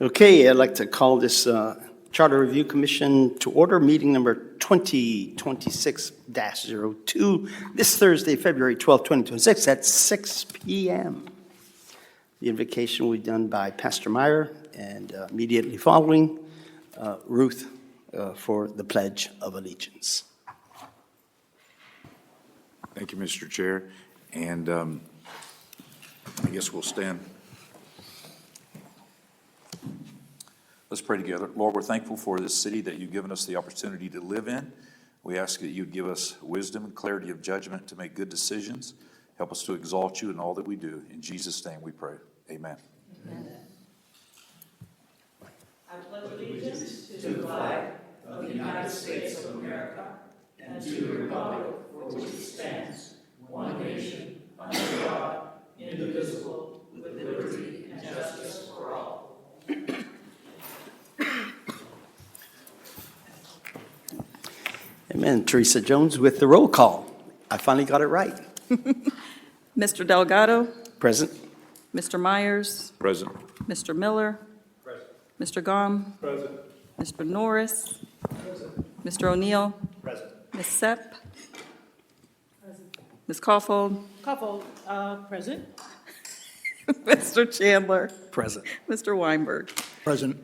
Okay, I'd like to call this Charter Review Commission to order, meeting number 2026-02, this Thursday, February 12, 2026, at 6 p.m. The invocation will be done by Pastor Meyer, and immediately following, Ruth for the Pledge of Allegiance. Thank you, Mr. Chair. And I guess we'll stand. Let's pray together. Lord, we're thankful for this city that you've given us the opportunity to live in. We ask that you'd give us wisdom and clarity of judgment to make good decisions. Help us to exalt you in all that we do. In Jesus' name we pray. Amen. Amen. I pledge allegiance to the flag of the United States of America and to the republic for which it stands, one nation, under God, indivisible, with liberty and justice for all. Amen. Teresa Jones with the roll call. I finally got it right. Mr. Delgado, Present. Mr. Myers, Present. Mr. Miller, Present. Mr. Gom, Present. Mr. Norris, Mr. O'Neill, Present. Ms. Sepp, Ms. Caulfield, Present. Mr. Chandler, Present. Mr. Weinberg. Present.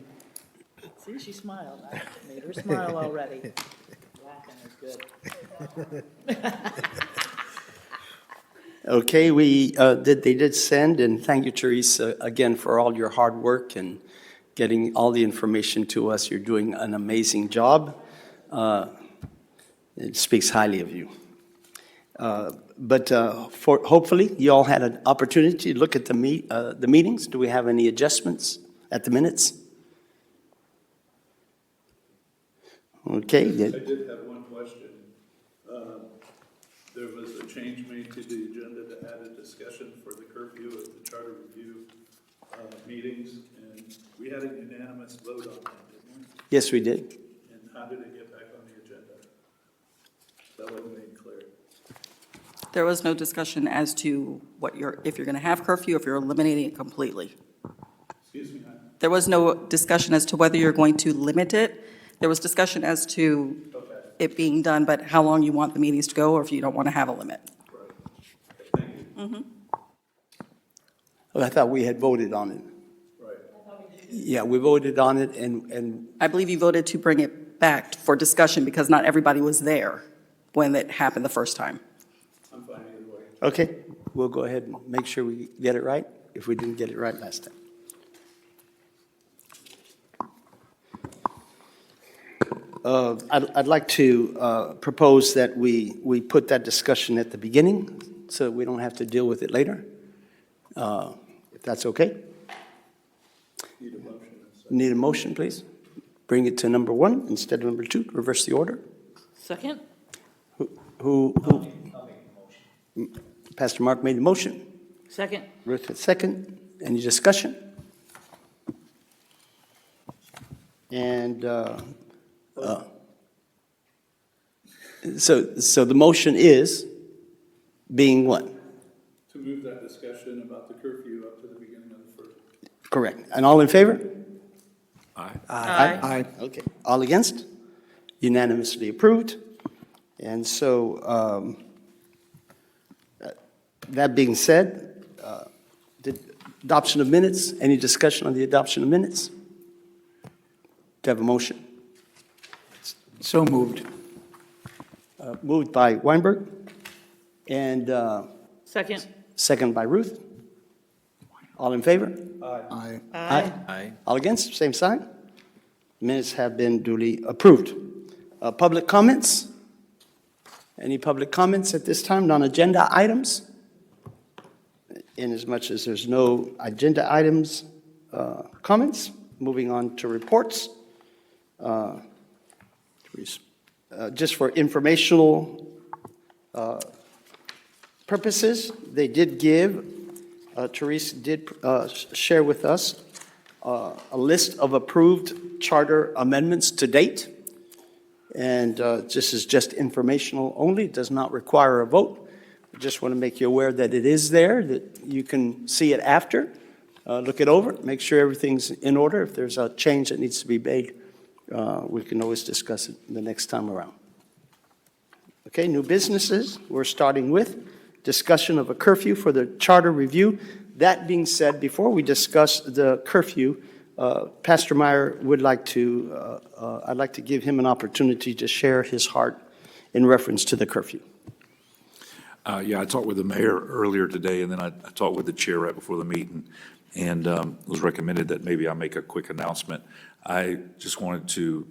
See, she smiled. I made her smile already. Laughing is good. Okay, they did send, and thank you, Teresa, again, for all your hard work and getting all the information to us. You're doing an amazing job. It speaks highly of you. But hopefully, you all had an opportunity to look at the meetings. Do we have any adjustments at the minutes? Okay. I did have one question. There was a change made to the agenda to add a discussion for the curfew of the charter review meetings, and we had a unanimous vote on that, didn't we? Yes, we did. And how did it get back on the agenda? That wasn't made clear. There was no discussion as to if you're going to have curfew, if you're eliminating it completely. Excuse me? There was no discussion as to whether you're going to limit it. There was discussion as to Okay, it being done, but how long you want the meetings to go, or if you don't want to have a limit. right. Okay, thank you. Well, I thought we had voted on it. Right. Yeah, we voted on it, and I believe you voted to bring it back for discussion because not everybody was there when it happened the first time. I'm fine either way. okay, we'll go ahead and make sure we get it right, if we didn't get it right last time. I'd like to propose that we put that discussion at the beginning so that we don't have to deal with it later, if that's okay. Need a motion. Need a motion, please? Bring it to number 1 instead of number 2, reverse the order. Second? Who? Pastor Mark made the motion. Second. Ruth, a second. Any discussion? And so the motion is being what? To move that discussion about the curfew up to the beginning of the first. Correct. And all in favor? Aye. Aye. Okay. All against? Unanimously approved. And so that being said, the adoption of minutes, any discussion on the adoption of minutes? Do you have a motion? So moved. Moved by Weinberg and Second. second by Ruth. All in favor? Aye. Aye. Aye. All against? Same sign. Minutes have been duly approved. Public comments? Any public comments at this time? Non-agenda items? Inasmuch as there's no agenda items, comments, moving on to reports. Just for informational purposes, they did give, Teresa did share with us a list of approved charter amendments to date. And this is just informational only, it does not require a vote. I just want to make you aware that it is there, that you can see it after. look it over, make sure everything's in order. If there's a change that needs to be made, we can always discuss it the next time around. Okay, new businesses, we're starting with discussion of a curfew for the charter review. That being said, before we discuss the curfew, Pastor Meyer would like to, I'd like to give him an opportunity to share his heart in reference to the curfew. Yeah, I talked with the mayor earlier today, and then I talked with the chair right before the meeting, and it was recommended that maybe I make a quick announcement. I just wanted to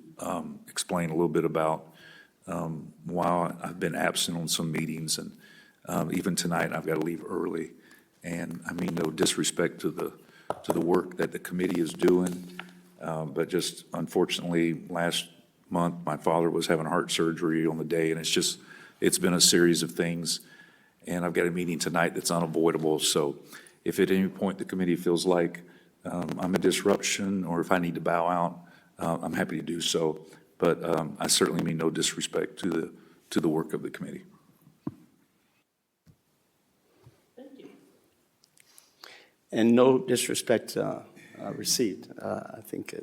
explain a little bit about why I've been absent on some meetings, and even tonight, I've got to leave early. And I mean, no disrespect to the work that the committee is doing, but just unfortunately, last month, my father was having heart surgery on the day, and it's been a series of things. And I've got a meeting tonight that's unavoidable. So if at any point the committee feels like I'm a disruption, or if I need to bow out, I'm happy to do so. But I certainly mean no disrespect to the work of the committee. And no disrespect received. I think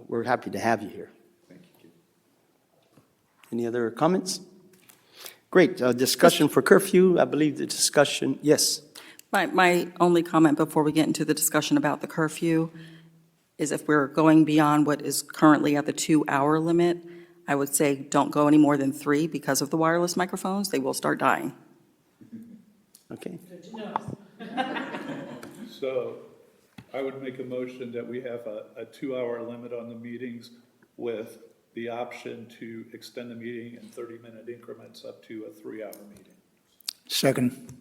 we're happy to have you here. Thank you. Any other comments? Great. Discussion for curfew. I believe the discussion, yes. My only comment before we get into the discussion about the curfew is if we're going beyond what is currently at the 2-hour limit, I would say don't go any more than 3 because of the wireless microphones. They will start dying. Okay. So I would make a motion that we have a 2-hour limit on the meetings with the option to extend the meeting in 30-minute increments up to a 3-hour meeting. Second.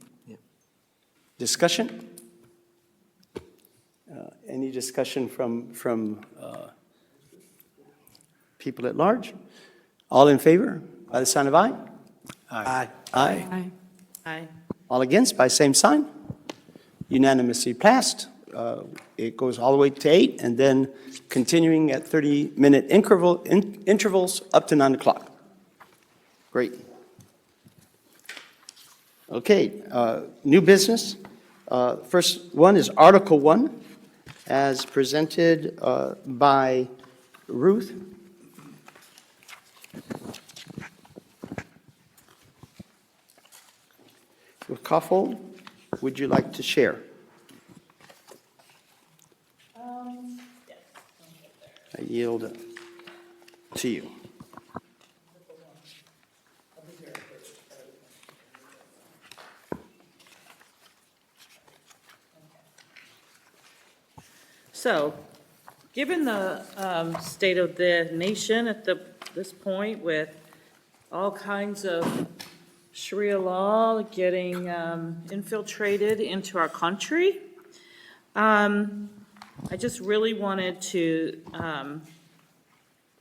Discussion? Any discussion from people at large? All in favor, by the sign of aye? Aye. Aye. Aye. All against, by same sign? Unanimously passed. It goes all the way to 8, and then continuing at 30-minute intervals up to 9 o'clock. Great. Okay, new business. First one is Article 1, as presented by Ruth. Koffel, would you like to share? I yield to you. So, given the state of the nation at this point, with all kinds of Sharia law getting infiltrated into our country, I just really wanted to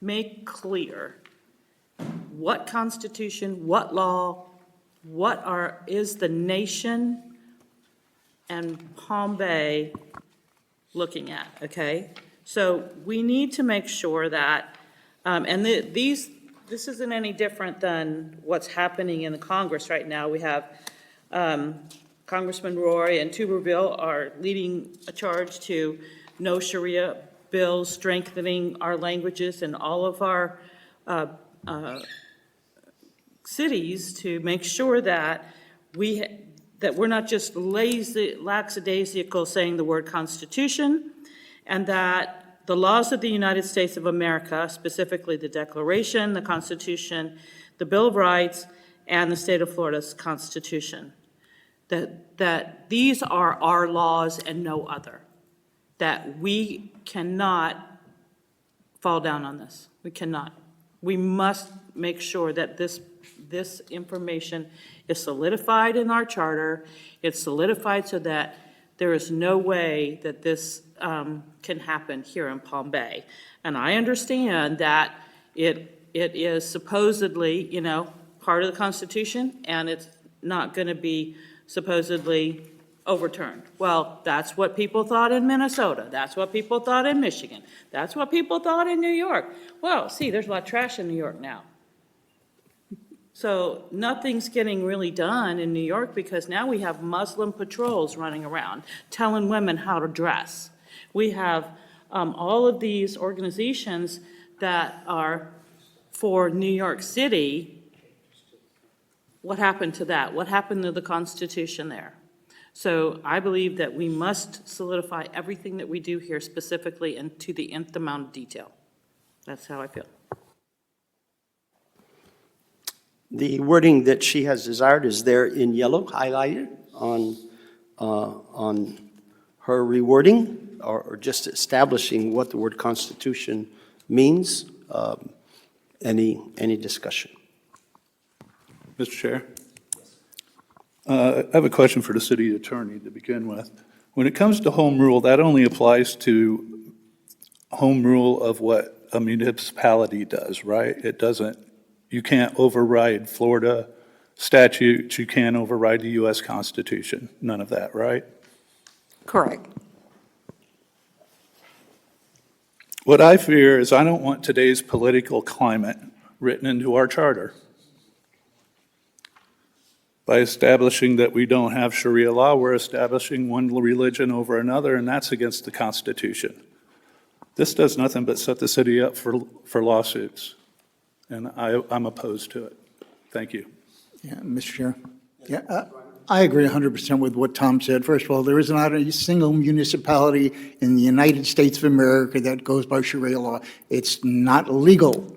make clear what constitution, what law, is the nation and Palm Bay looking at, okay? So we need to make sure that, and this isn't any different than what's happening in the Congress right now. We have Congressman Roy and Tuberville are leading a charge to no Sharia bills, strengthening our languages in all of our cities to make sure that we're not just lackadaisical saying the word Constitution, and that the laws of the United States of America, specifically the Declaration, the Constitution, the Bill of Rights, and the state of Florida's Constitution, that these are our laws and no other, that we cannot fall down on this. We cannot. We must make sure that this information is solidified in our charter. It's solidified so that there is no way that this can happen here in Palm Bay. And I understand that it is supposedly, part of the Constitution, and it's not going to be supposedly overturned. Well, that's what people thought in Minnesota. That's what people thought in Michigan. That's what people thought in New York. Well, see, there's a lot of trash in New York now. So nothing's getting really done in New York because now we have Muslim patrols running around telling women how to dress. We have all of these organizations that are for New York City. What happened to that? What happened to the Constitution there? So I believe that we must solidify everything that we do here specifically and to the nth amount of detail. That's how I feel. The wording that she has desired is there in yellow, highlighted on her rewording, or just establishing what the word constitution means. Any discussion? Mr. Chair? I have a question for the city attorney to begin with. When it comes to home rule, that only applies to home rule of what a municipality does, right? It doesn't, you can't override Florida statutes, you can't override the U.S. Constitution, none of that, right? Correct. What I fear is I don't want today's political climate written into our charter. By establishing that we don't have Sharia law, we're establishing one religion over another, and that's against the Constitution. This does nothing but set the city up for lawsuits, and I'm opposed to it. Thank you. Yeah, Mr. Chair. Yeah, I agree 100% with what Tom said. First of all, there is not a single municipality in the United States of America that goes by Sharia law. It's not legal.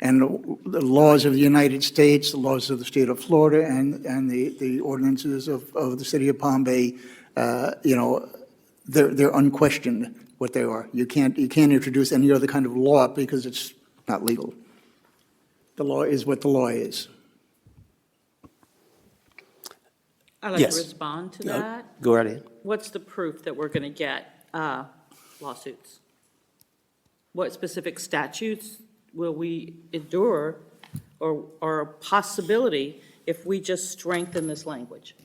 And the laws of the United States, the laws of the state of Florida, and the ordinances of the city of Palm Bay, they're unquestioned what they are. You can't introduce any other kind of law because it's not legal. The law is what the law is. I'd like Yes. to respond to that. Go right ahead. What's the proof that we're going to get lawsuits? What specific statutes will we endure or a possibility if we just strengthen this language?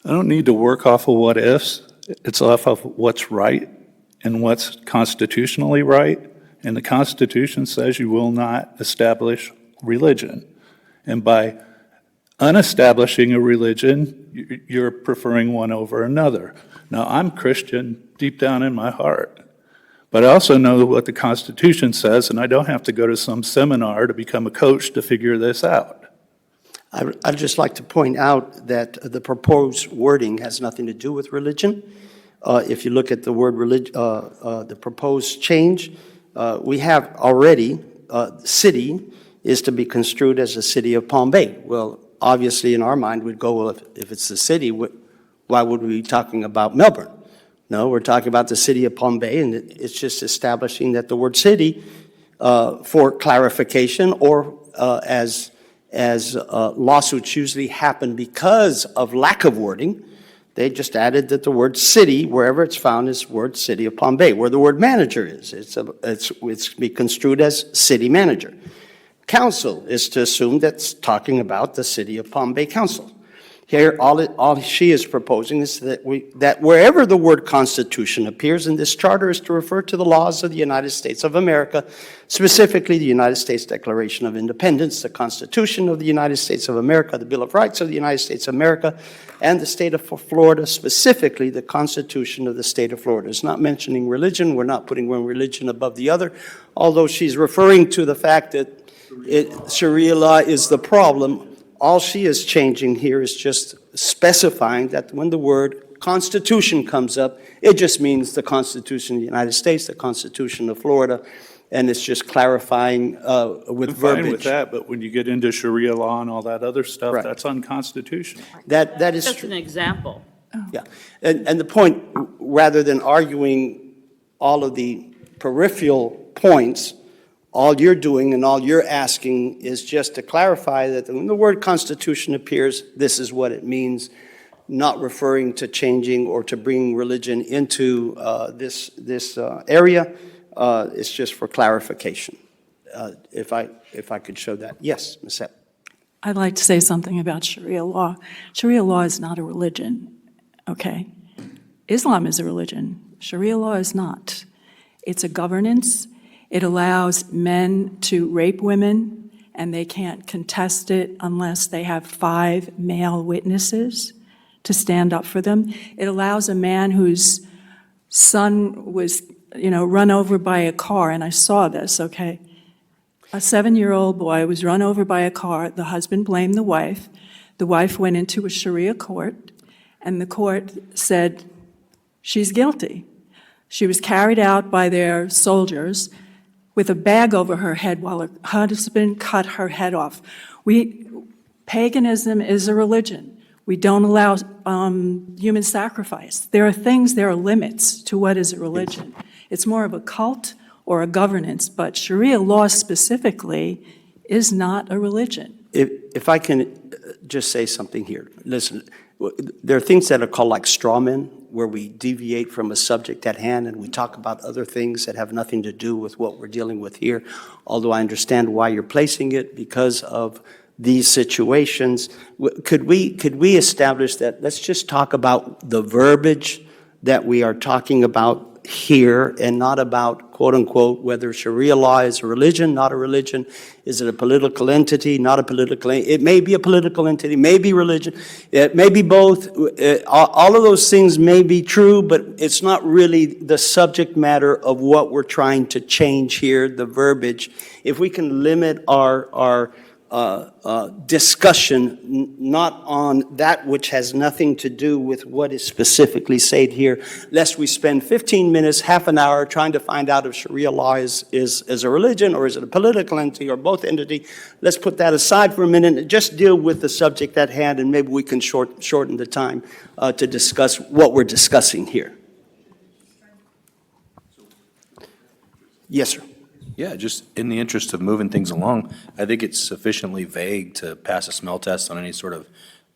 I don't need to work off of what ifs. It's off of what's right and what's constitutionally right. And the Constitution says you will not establish religion. And by unestablishing a religion, you're preferring one over another. Now, I'm Christian deep down in my heart. But I also know what the Constitution says, and I don't have to go to some seminar to become a coach to figure this out. I'd just like to point out that the proposed wording has nothing to do with religion. If you look at the word the proposed change, we have already, city is to be construed as the city of Palm Bay. Well, obviously in our mind we'd go, well, if it's the city, why would we be talking about Melbourne? No, we're talking about the city of Palm Bay, and it's just establishing that the word city, for clarification, or as lawsuits usually happen because of lack of wording, they just added that the word city, wherever it's found, is word city of Palm Bay. Where the word manager is, it's be construed as city manager. Council is to assume that's talking about the city of Palm Bay Council. Here, all she is proposing is that wherever the word Constitution appears in this charter is to refer to the laws of the United States of America, specifically the United States Declaration of Independence, the Constitution of the United States of America, the Bill of Rights of the United States of America, and the state of Florida, specifically the Constitution of the state of Florida. It's not mentioning religion. We're not putting one religion above the other, although she's referring to the fact that Sharia law is the problem. All she is changing here is just specifying that when the word Constitution comes up, it just means the Constitution of the United States, the Constitution of Florida, and it's just clarifying with I'm verbiage. fine with that, but when you get into Sharia law and all that other stuff, Right. that's unconstitutional. That is Just true. an example. Yeah, and the point, rather than arguing all of the peripheral points, all you're doing and all you're asking is just to clarify that when the word Constitution appears, this is what it means, not referring to changing or to bringing religion into this area. It's just for clarification. If I could show that. Yes, Ms. Sepp. I'd like to say something about Sharia law. Sharia law is not a religion, okay? Islam is a religion. Sharia law is not. It's a governance. It allows men to rape women, and they can't contest it unless they have 5 male witnesses to stand up for them. It allows a man whose son was, run over by a car, and I saw this, okay? A 7-year-old boy was run over by a car. The husband blamed the wife. The wife went into a Sharia court, and the court said she's guilty. She was carried out by their soldiers with a bag over her head while her husband cut her head off. Paganism is a religion. We don't allow human sacrifice. There are limits to what is a religion. It's more of a cult or a governance, but Sharia law specifically is not a religion. If I can just say something here. Listen, there are things that are called like straw men, where we deviate from a subject at hand and we talk about other things that have nothing to do with what we're dealing with here. Although I understand why you're placing it because of these situations. Could we establish that, let's just talk about the verbiage that we are talking about here and not about, quote unquote, whether Sharia law is a religion, not a religion. Is it a political entity, not a political entity? It may be a political entity, may be religion, it may be both. All of those things may be true, but it's not really the subject matter of what we're trying to change here, the verbiage. If we can limit our discussion not on that which has nothing to do with what is specifically said here, lest we spend 15 minutes, half an hour trying to find out if Sharia law is a religion or is it a political entity or both entity. Let's put that aside for a minute and just deal with the subject at hand, and maybe we can shorten the time to discuss what we're discussing here. Yes, sir. Yeah, just in the interest of moving things along, I think it's sufficiently vague to pass a smell test on any sort of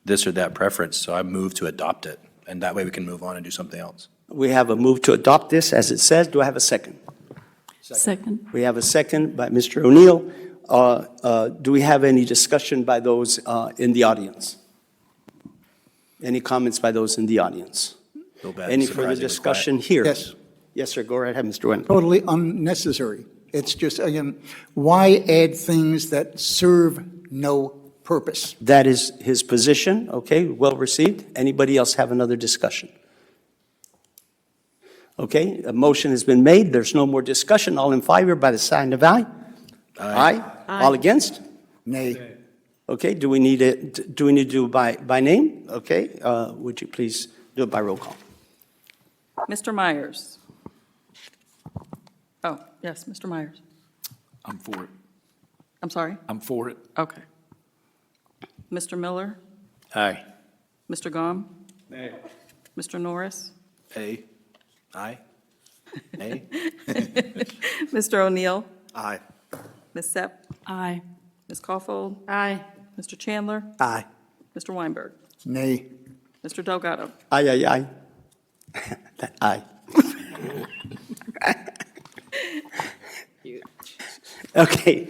this or that preference, so I move to adopt it, and that way we can move on and do something else. We have a move to adopt this as it says. Do I have a second? Second. We have a second by Mr. O'Neill. Do we have any discussion by those in the audience? Any comments by those in the audience? Feel bad, Any surprisingly further discussion here? Yes, Yes, sir. Go right ahead, Mr. Nguyen. totally unnecessary. It's just, again, why add things that serve no purpose? That is his position. Okay, well received. Anybody else have another discussion? Okay, a motion has been made. There's no more discussion. All in favor by the sign of aye. Aye. All against? Nay. Okay, do we need to do by name? Okay, would you please do it by roll call? Mr. Myers? Oh, yes, Mr. Myers. I'm for it. I'm sorry? I'm for it. Okay. Mr. Miller? Aye. Mr. Gom? Nay. Mr. Norris? A. Aye. A. Mr. O'Neill? Aye. Ms. Sepp? Aye. Ms. Caulfield? Aye. Mr. Chandler? Aye. Mr. Weinberg? Nay. Mr. Delgado? Aye, aye, aye. Aye. Okay.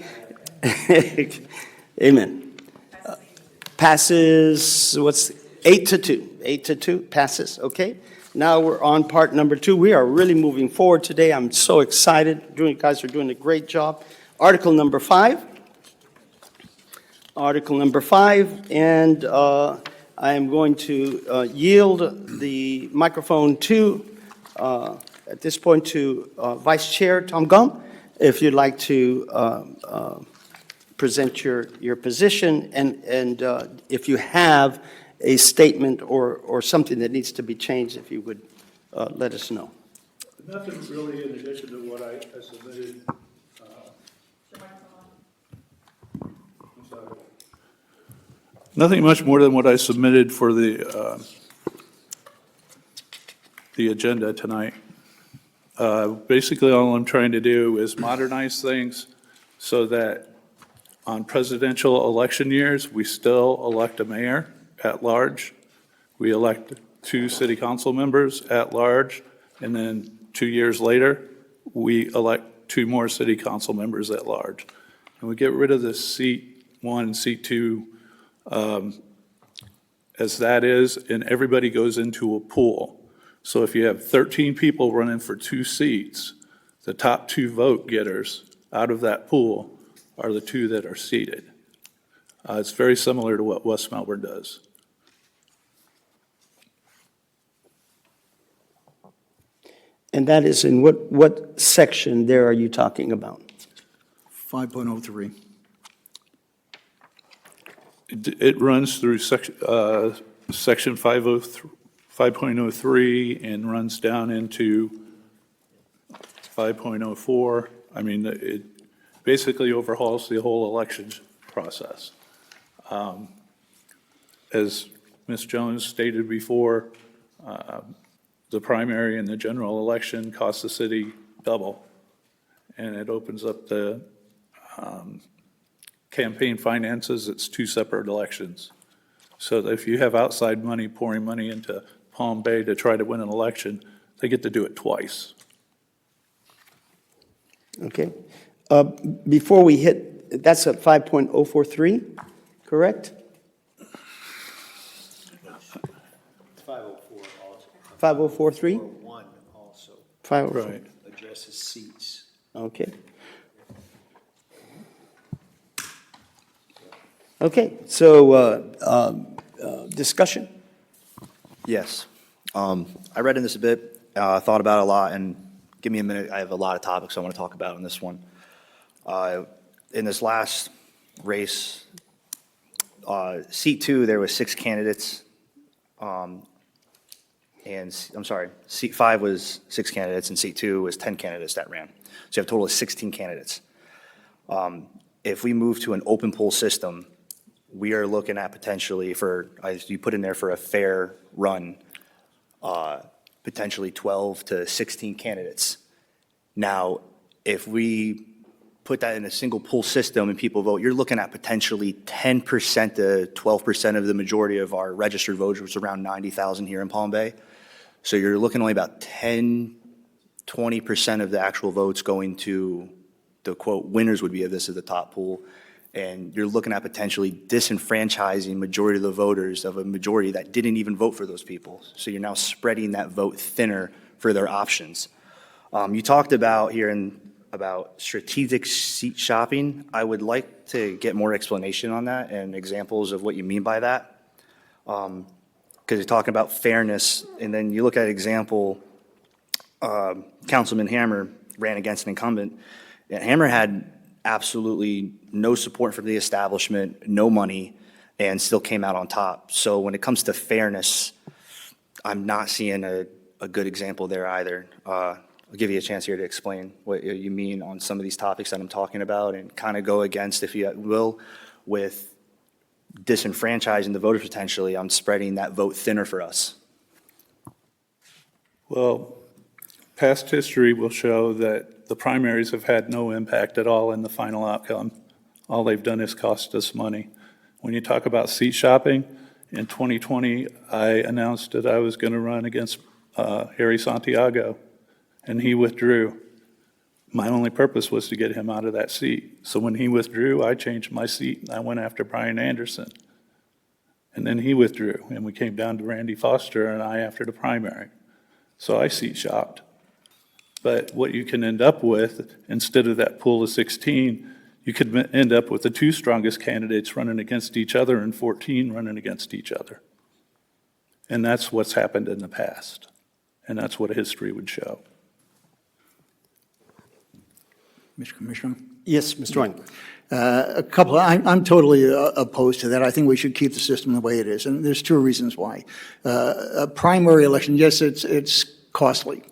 Amen. Passes, 8-2? 8-2, passes, okay. Now we're on part number 2. We are really moving forward today. I'm so excited. You guys are doing a great job. Article number 5. Article number 5, and I am going to yield the microphone to, at this point, to Vice Chair Tom Gum, if you'd like to present your position, and if you have a statement or something that needs to be changed, if you would let us know. Nothing really in addition to what I submitted. I'm sorry. Nothing much more than what I submitted for the agenda tonight. Basically, all I'm trying to do is modernize things so that on presidential election years, we still elect a mayor at large. We elect 2 city council members at large, and then 2 years later, we elect 2 more city council members at large. And we get rid of the seat 1 and seat 2 as that is, and everybody goes into a pool. So if you have 13 people running for 2 seats, The top two vote getters out of that pool are the two that are seated. It's very similar to what West Melbourne does. And that is in what section there are you talking about? 5.03. It runs through section 5.03 and runs down into 5.04. I mean, it basically overhauls the whole elections process. As Ms. Jones stated before, the primary and the general election cost the city double, and it opens up the campaign finances. It's two separate elections. So that if you have outside money pouring money into Palm Bay to try to win an election, they get to do it twice. Okay. Before we hit, that's at 5.043, correct? 5043? 1 also 504. Right. addresses seats. Okay. Okay, so discussion? Yes. I read in this a bit, thought about it a lot, and give me a minute. I have a lot of topics I want to talk about in this one. In this last race, seat 2, there was 6 candidates. I'm sorry, seat 5 was 6 candidates, and seat 2 was 10 candidates that ran. So you have a total of 16 candidates. If we move to an open poll system, we are looking at potentially for, as you put in there, for a fair run, potentially 12 to 16 candidates. Now, if we put that in a single poll system and people vote, you're looking at potentially 10% to 12% of the majority of our registered voters, which is around 90,000 here in Palm Bay. So you're looking only about 10, 20% of the actual votes going to the quote winners would be of this as the top pool. And you're looking at potentially disenfranchising majority of the voters of a majority that didn't even vote for those people. So you're now spreading that vote thinner for their options. You talked about about strategic seat shopping. I would like to get more explanation on that and examples of what you mean by that. Because you're talking about fairness, and then you look at example, Councilman Hammer ran against an incumbent. And Hammer had absolutely no support from the establishment, no money, and still came out on top. So when it comes to fairness, I'm not seeing a good example there either. I'll give you a chance here to explain what you mean on some of these topics that I'm talking about and kind of go against, if you will, with disenfranchising the voters potentially. I'm spreading that vote thinner for us. Well, past history will show that the primaries have had no impact at all in the final outcome. All they've done is cost us money. When you talk about seat shopping, in 2020, I announced that I was going to run against Harry Santiago, and he withdrew. My only purpose was to get him out of that seat. So when he withdrew, I changed my seat, and I went after Brian Anderson. And then he withdrew, and we came down to Randy Foster and I after the primary. So I seat shopped. But what you can end up with, instead of that pool of 16, you could end up with the 2 strongest candidates running against each other and 14 running against each other. And that's what's happened in the past. And that's what history would show. Mr. Commissioner? Yes, Mr. Ryan. I'm totally opposed to that. I think we should keep the system the way it is, and there's 2 reasons why. A primary election, yes, it's costly,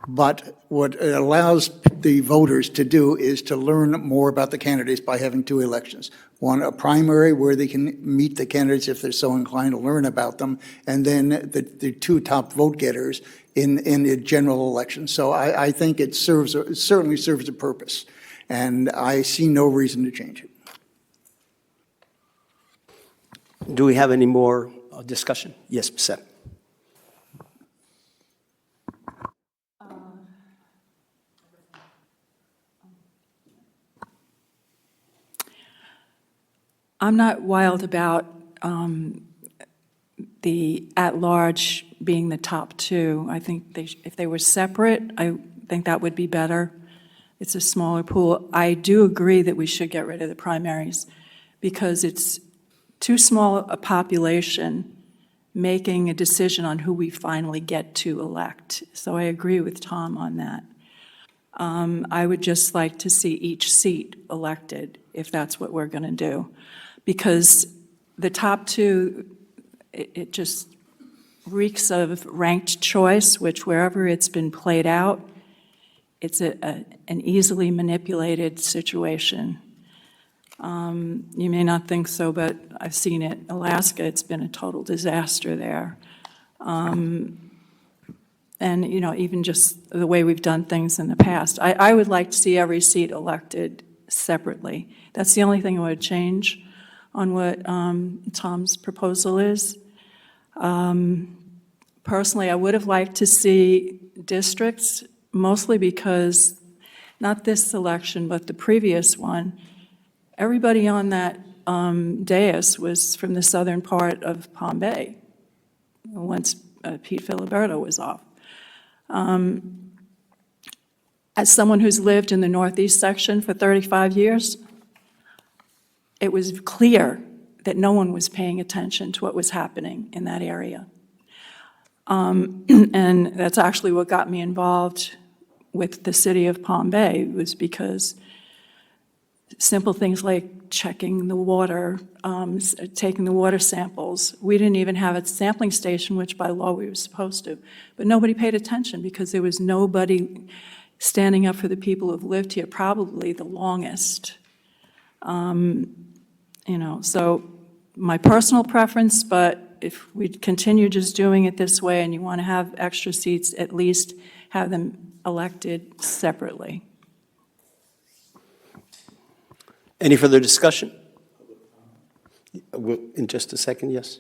but what it allows the voters to do is to learn more about the candidates by having 2 elections. One, a primary where they can meet the candidates if they're so inclined to learn about them, and then the 2 top vote getters in the general election. So I think it certainly serves a purpose, and I see no reason to change it. Do we have any more discussion? Yes, Ms. Sepp. I'm not wild about the at-large being the top 2. I think if they were separate, I think that would be better. It's a smaller pool. I do agree that we should get rid of the primaries because it's too small a population making a decision on who we finally get to elect. So I agree with Tom on that. I would just like to see each seat elected, if that's what we're going to do. Because the top two, it just reeks of ranked choice, which wherever it's been played out, it's an easily manipulated situation. You may not think so, but I've seen it. Alaska, it's been a total disaster there. And, you know, even just the way we've done things in the past. I would like to see every seat elected separately. That's the only thing I would change on what Tom's proposal is. Personally, I would have liked to see districts, mostly because, not this election, but the previous one, everybody on that dais was from the southern part of Palm Bay, once Pete Filiberto was off. As someone who's lived in the northeast section for 35 years, it was clear that no one was paying attention to what was happening in that area. And that's actually what got me involved with the city of Palm Bay, was because simple things like checking the water, taking the water samples. We didn't even have a sampling station, which by law we were supposed to. But nobody paid attention because there was nobody standing up for the people who've lived here probably the longest. You know, so my personal preference, but if we continue just doing it this way and you want to have extra seats, at least have them elected separately. Any further discussion? In just a second, yes.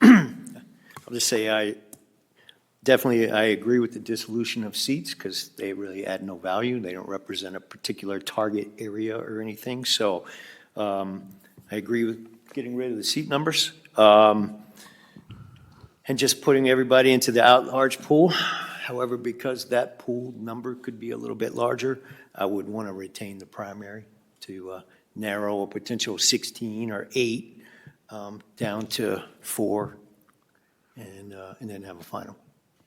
I'll just say I agree with the dissolution of seats because they really add no value. They don't represent a particular target area or anything. So I agree with getting rid of the seat numbers and just putting everybody into the at-large pool. However, because that pool number could be a little bit larger, I would want to retain the primary to narrow a potential 16 or 8 down to 4 and then have a final.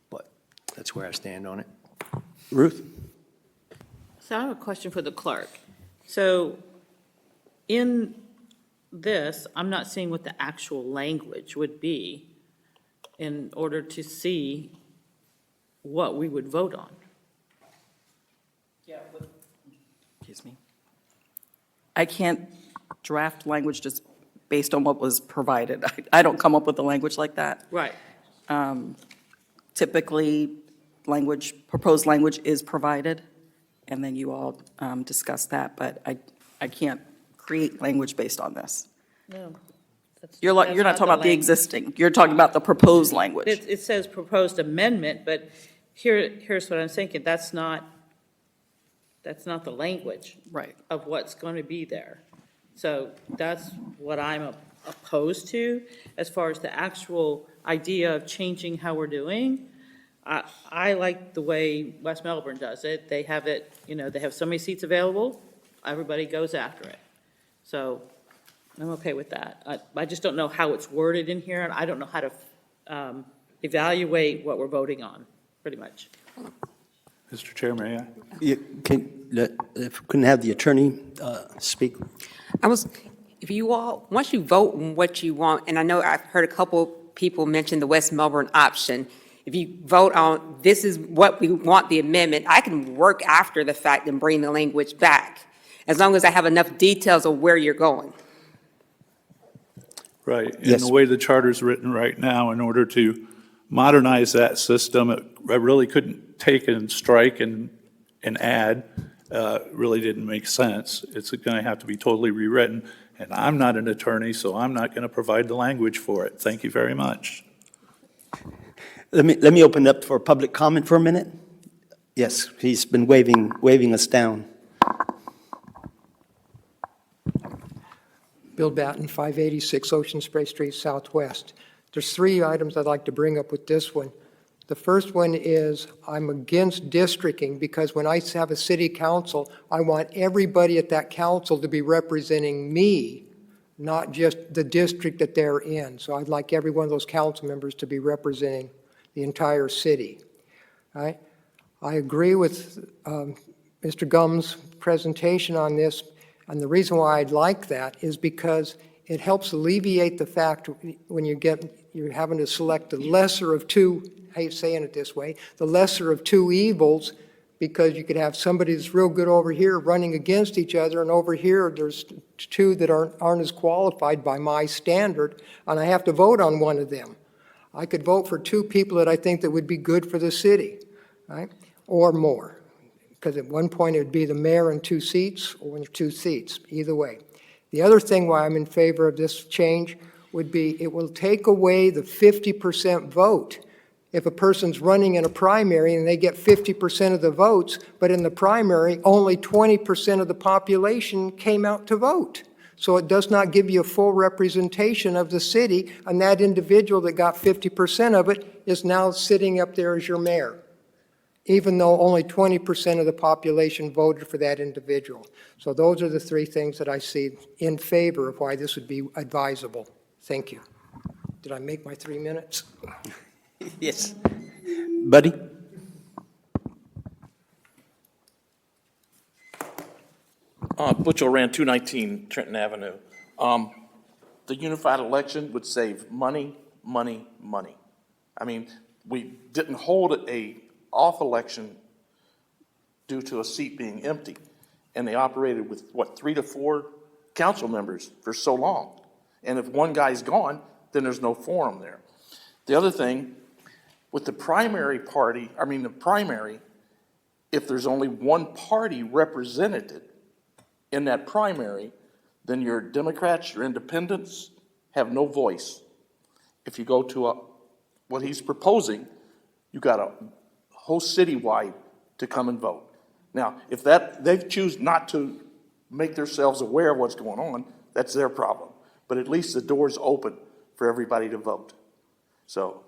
But that's where I stand on it. Ruth? So I have a question for the clerk. So in this, I'm not seeing what the actual language would be in order to see what we would vote on. Excuse me. I can't draft language just based on what was provided. I don't come up with a language like that. Right. Typically, proposed language is provided, and then you all discuss that, but I can't create language based on this. No. You're not talking about the existing, you're talking about the proposed language. It says proposed amendment, but here's what I'm thinking. That's not the language Right. of what's going to be there. So that's what I'm opposed to. As far as the actual idea of changing how we're doing, I like the way West Melbourne does it. They have it, they have so many seats available, everybody goes after it. So I'm okay with that. I just don't know how it's worded in here, and I don't know how to evaluate what we're voting on, pretty much. Mr. Chair, may I? If we couldn't have the attorney speak. Once you vote on what you want, and I know I've heard a couple people mention the West Melbourne option, if you vote on this is what we want the amendment, I can work after the fact and bring the language back, as long as I have enough details of where you're going. Right. And Yes. the way the charter's written right now, in order to modernize that system, I really couldn't take and strike and add. Really didn't make sense. It's going to have to be totally rewritten. And I'm not an attorney, so I'm not going to provide the language for it. Thank you very much. Let me open up for public comment for a minute. Yes, he's been waving us down. Bill Batten, 586 Ocean Spray Street Southwest. There's 3 items I'd like to bring up with this one. The first one is I'm against districting because when I have a city council, I want everybody at that council to be representing me, not just the district that they're in. So I'd like every one of those council members to be representing the entire city. Right? I agree with Mr. Gumm's presentation on this, and the reason why I'd like that is because it helps alleviate the fact when you're having to select the lesser of two, I hate saying it this way, the lesser of two evils, because you could have somebody that's real good over here running against each other, and over here there's two that aren't as qualified by my standard, and I have to vote on one of them. I could vote for two people that I think that would be good for the city, right? Or more. Because at one point it would be the mayor and 2 seats, or 2 seats, either way. The other thing why I'm in favor of this change would be it will take away the 50% vote. If a person's running in a primary and they get 50% of the votes, but in the primary only 20% of the population came out to vote. So it does not give you a full representation of the city, and that individual that got 50% of it is now sitting up there as your mayor, even though only 20% of the population voted for that individual. So those are the 3 things that I see in favor of why this would be advisable. Thank you. Did I make my 3 minutes? Yes. Buddy? Butchell ran 219 Trenton Avenue. The unified election would save money, money, money. I mean, we didn't hold a off election due to a seat being empty, and they operated with, 3 to 4 council members for so long. And if one guy's gone, then there's no forum there. The other thing, with the primary, if there's only one party represented in that primary, then your Democrats, your independents have no voice. If you go to what he's proposing, you got a whole citywide to come and vote. Now, if they choose not to make themselves aware of what's going on, that's their problem. But at least the door's open for everybody to vote. So,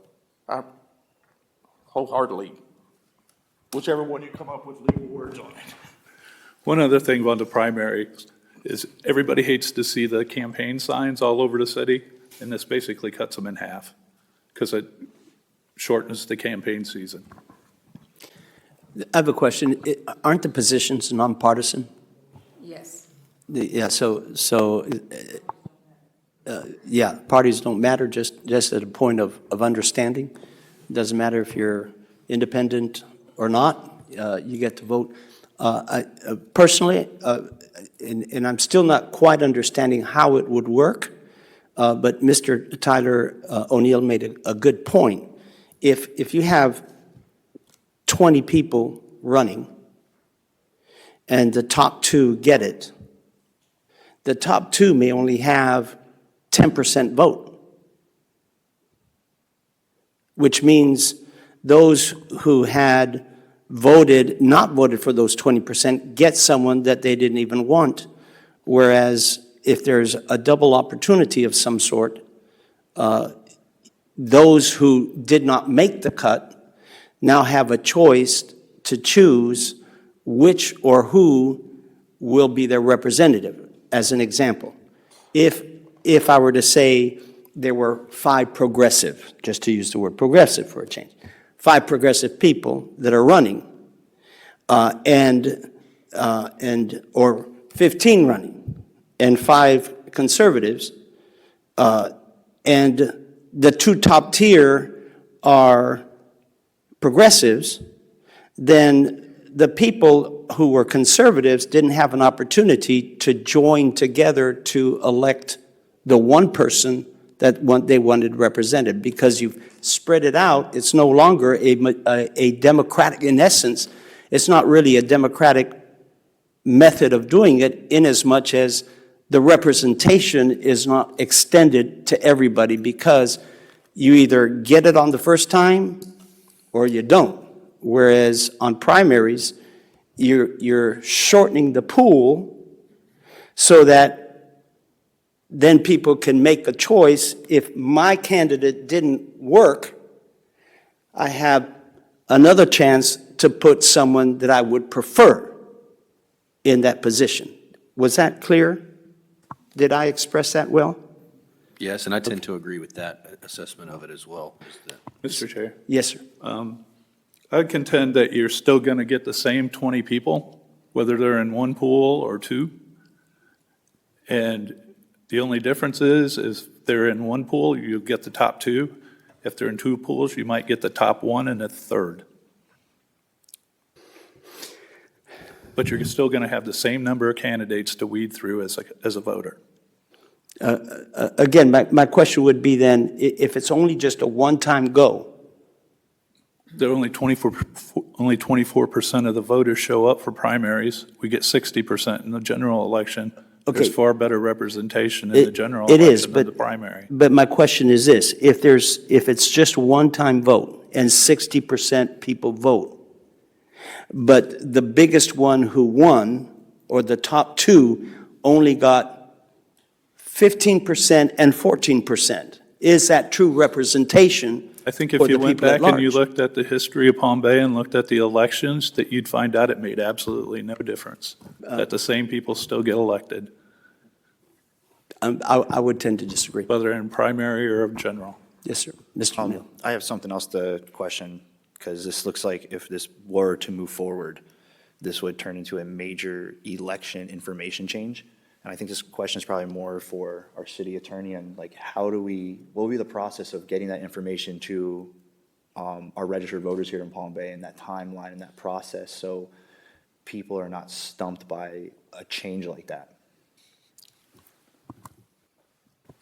I wholeheartedly, whichever one you come up with legal words on it. One other thing about the primary is everybody hates to see the campaign signs all over the city, and this basically cuts them in half because it shortens the campaign season. I have a question. Aren't the positions nonpartisan? Yes. Yeah, yeah, parties don't matter, just at a point of understanding. It doesn't matter if you're independent or not, you get to vote. Personally, and I'm still not quite understanding how it would work, but Mr. Tyler O'Neill made a good point. If you have 20 people running and the top 2 get it, the top 2 may only have 10% vote, which means those who had not voted for those 20% get someone that they didn't even want. Whereas if there's a double opportunity of some sort, those who did not make the cut now have a choice to choose which or who will be their representative. As an example, if I were to say there were 5 progressive, just to use the word progressive for a change, 5 progressive people that are running, or 15 running, and 5 conservatives, and the 2 top tier are progressives, then the people who were conservatives didn't have an opportunity to join together to elect the one person that they wanted represented. Because you've spread it out, it's no longer a democratic, in essence, it's not really a democratic method of doing it, in as much as the representation is not extended to everybody, because you either get it on the first time or you don't. Whereas on primaries, you're shortening the pool so that then people can make a choice. If my candidate didn't work, I have another chance to put someone that I would prefer in that position. Was that clear? Did I express that well? Yes, and I tend to agree with that assessment of it as well. is that- Mr. Chair, Yes, sir. I contend that you're still going to get the same 20 people, whether they're in one pool or two. And the only difference is if they're in one pool, you get the top two. If they're in two pools, you might get the top one and a third. But you're still going to have the same number of candidates to weed through as a voter. Again, my question would be then, if it's only just a one-time go, There are only 24% of the voters show up for primaries. We get 60% in the general election. There's Okay. far better representation in the general it is, election than the but- primary. but my question is this, if it's just a one-time vote and 60% people vote, but the biggest one who won, or the top two, only got 15% and 14%, is that true representation? I think for if you the went people at back and you large? looked at the history of Palm Bay and looked at the elections, that you'd find out it made absolutely no difference, that the same people still get elected, I would tend to disagree. whether in primary or general. Yes, sir. Mr. Neal. I have something else to question, because this looks like if this were to move forward, this would turn into a major election information change. And I think this question is probably more for our city attorney and like, what will be the process of getting that information to our registered voters here in Palm Bay, and that timeline and that process, so people are not stumped by a change like that?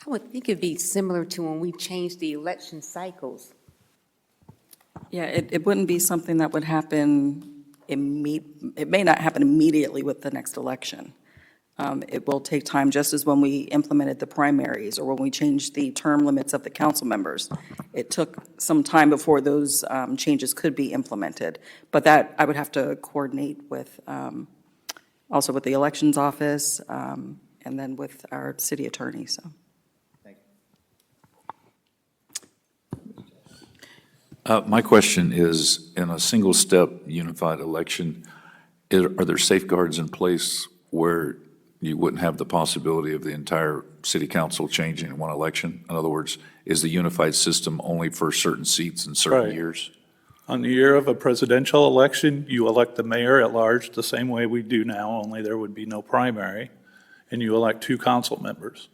I would think it'd be similar to when we changed the election cycles. Yeah, it wouldn't be something that would happen it may not happen immediately with the next election. It will take time, just as when we implemented the primaries or when we changed the term limits of the council members. It took some time before those changes could be implemented. But that, I would have to coordinate with, also with the elections office, and then with our city attorney, so. My question is, in a single-step unified election, are there safeguards in place where you wouldn't have the possibility of the entire city council changing in one election? In other words, is the unified system only for certain seats in certain Right. years? On the year of a presidential election, you elect the mayor at large the same way we do now, only there would be no primary, and you elect two council members.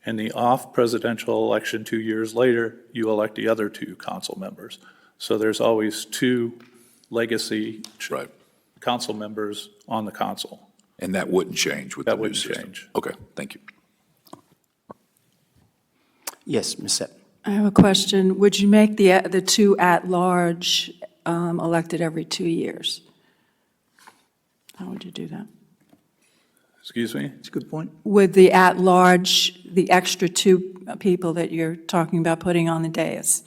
In the off-presidential election 2 years later, you elect the other two council members. So there's always two legacy Right. council members on the council. And that wouldn't change with the That new wouldn't system? change. Okay, thank you. Yes, Ms. Sepp. I have a question. Would you make the two at-large elected every 2 years? How would you do that? Excuse me? That's a good point. Would the at-large, the extra two people that you're talking about putting on the dais,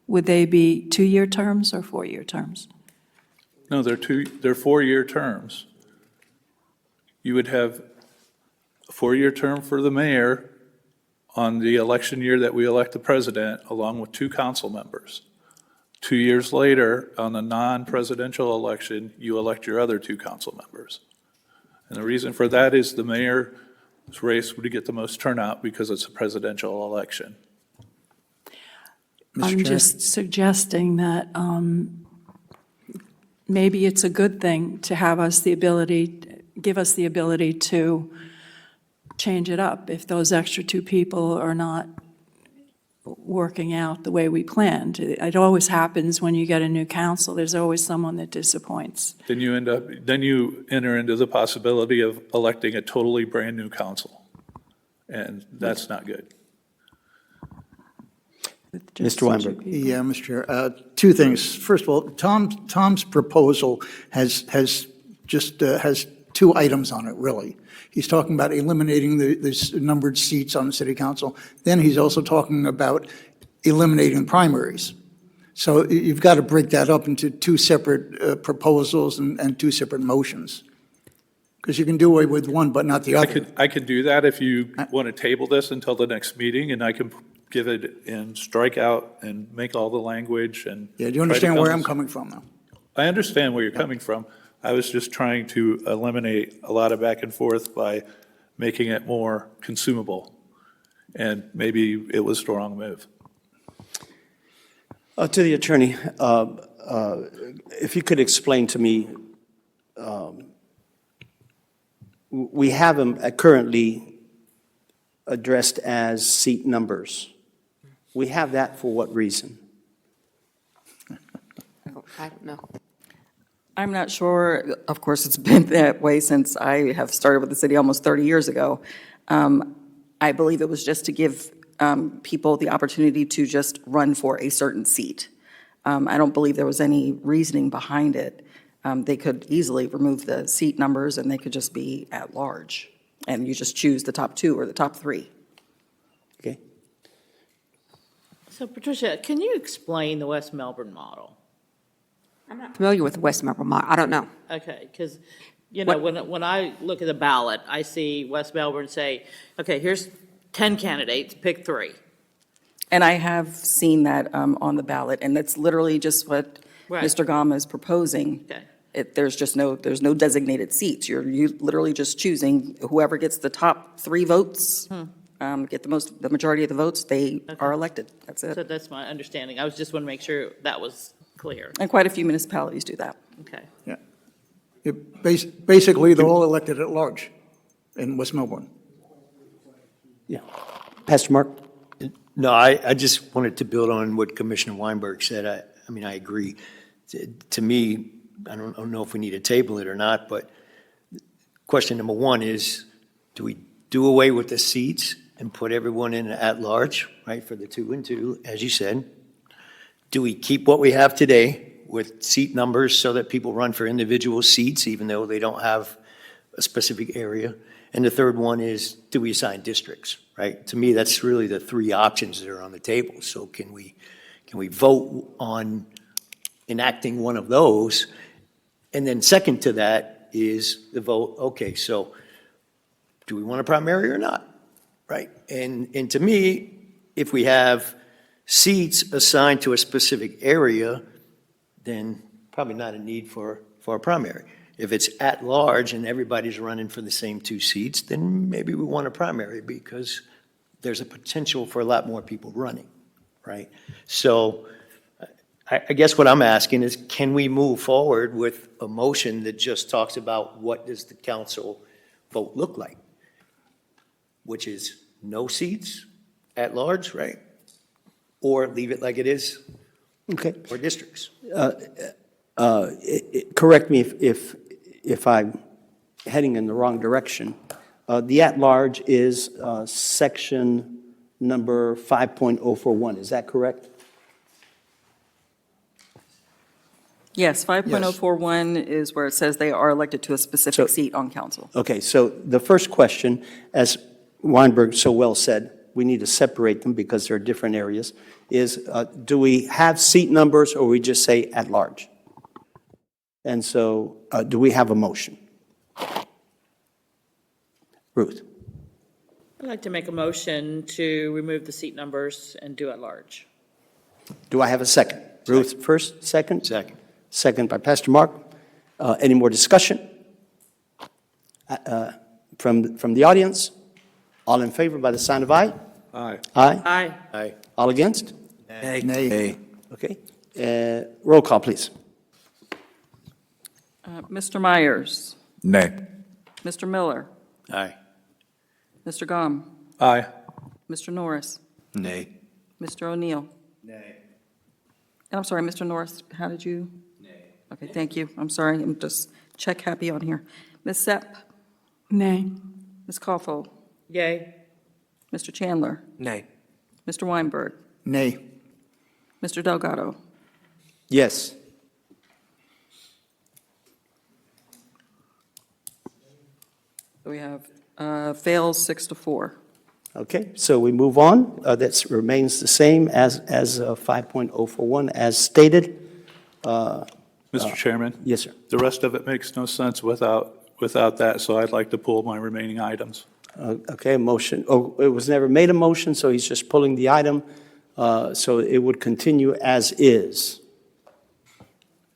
would they be 2-year terms or 4-year terms? No, they're 4-year terms. You would have a 4-year term for the mayor on the election year that we elect the president, along with two council members. 2 years later, on the non-presidential election, you elect your other two council members. And the reason for that is the mayor's race would get the most turnout because it's a presidential election. I'm just suggesting that maybe it's a good thing to have us the ability, give us the ability to change it up if those extra two people are not working out the way we planned. It always happens when you get a new council, there's always someone that disappoints. Then you enter into the possibility of electing a totally brand-new council. And that's not good. with just Mr. two Weinberg. people. Yeah, Mr. Chair. Two things. First of all, Tom's proposal has two items on it, really. He's talking about eliminating the numbered seats on the city council. Then he's also talking about eliminating primaries. So you've got to break that up into two separate proposals and two separate motions. Because you can do away with one, but not the other. I could do that if you want to table this until the next meeting, and I can give it in strike out and make all the language and. Yeah, do you understand where I'm coming from now? I understand where you're coming from. I was just trying to eliminate a lot of back and forth by making it more consumable. And maybe it was the wrong move. To the attorney, if you could explain to me, we have them currently addressed as seat numbers. We have that for what reason? Oh, I don't know. I'm not sure, of course, it's been that way since I have started with the city almost 30 years ago. I believe it was just to give people the opportunity to just run for a certain seat. I don't believe there was any reasoning behind it. They could easily remove the seat numbers and they could just be at large. And you just choose the top two or the top three. Okay. So Patricia, can you explain the West Melbourne model? I'm not familiar with the West Melbourne model. I don't know. Okay, because, when I look at the ballot, I see West Melbourne say, okay, here's 10 candidates, pick 3. And I have seen that on the ballot, and that's literally just what Right. Mr. Gama is proposing. Okay. There's no designated seats. You're literally just choosing whoever gets the top 3 votes, get the majority of the votes, they are elected. That's So it. that's my understanding. I was just want to make sure that was clear. And quite a few municipalities do that. Okay. Yeah. Basically, they're all elected at large in West Melbourne. Yeah. Pastor Mark? No, I just wanted to build on what Commissioner Weinberg said. I mean, I agree. To me, I don't know if we need to table it or not, but question number one is, do we do away with the seats and put everyone in at large, right, for the 2 and 2, as you said? Do we keep what we have today with seat numbers so that people run for individual seats, even though they don't have a specific area? And the third one is, do we assign districts, right? To me, that's really the 3 options that are on the table. So can we vote on enacting one of those? And then second to that is the vote, okay, so do we want a primary or not, right? And to me, if we have seats assigned to a specific area, then probably not a need for a primary. If it's at large and everybody's running for the same 2 seats, then maybe we want a primary because there's a potential for a lot more people running, right? So I guess what I'm asking is, can we move forward with a motion that just talks about what does the council vote look like? Which is no seats at large, right? Or leave it like it is, Okay. or districts. Correct me if I'm heading in the wrong direction. The at-large is section number 5.041, is that correct? Yes, 5.041 is where it says they are elected to a specific seat on council. Okay, so the first question, as Weinberg so well said, we need to separate them because they're different areas, is do we have seat numbers or we just say at-large? And so do we have a motion? Ruth? I'd like to make a motion to remove the seat numbers and do at large. Do I have a second? Ruth first, second? Second. Second by Pastor Mark. Any more discussion from the audience? All in favor by the sign of aye? Aye. Aye. Aye. Aye. All against? Nay. Okay. Roll call, please. Mr. Myers, Nay. Mr. Miller, Aye. Mr. Gum, Aye. Mr. Norris, Nay. Mr. O'Neill. Nay. And I'm sorry, Mr. Norris, how did you? Nay. Okay, thank you. I'm sorry, I'm just check happy on here. Ms. Sepp, Nay. Ms. Koffel, Yay. Mr. Chandler, Nay. Mr. Weinberg, Nay. Mr. Delgado. Yes. We have fails 6-4. Okay, so we move on. That remains the same as 5.041 as stated. Mr. Chairman? Yes, sir. The rest of it makes no sense without that, so I'd like to pull my remaining items. Okay, motion. Oh, it was never made a motion, so he's just pulling the item. So it would continue as is.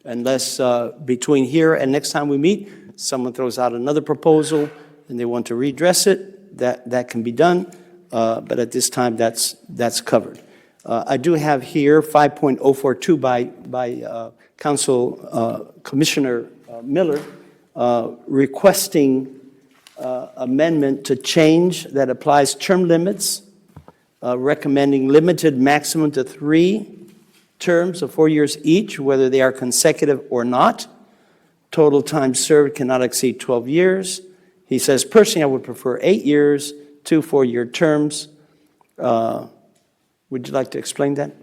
unless between here and next time we meet, someone throws out another proposal and they want to redress it, that can be done. But at this time, that's covered. I do have here 5.042 by Council Commissioner Miller requesting amendment to change that applies term limits, recommending limited maximum to 3 terms of 4 years each, whether they are consecutive or not. Total time served cannot exceed 12 years. He says, personally, I would prefer 8 years, 2 4-year terms. Would you like to explain that?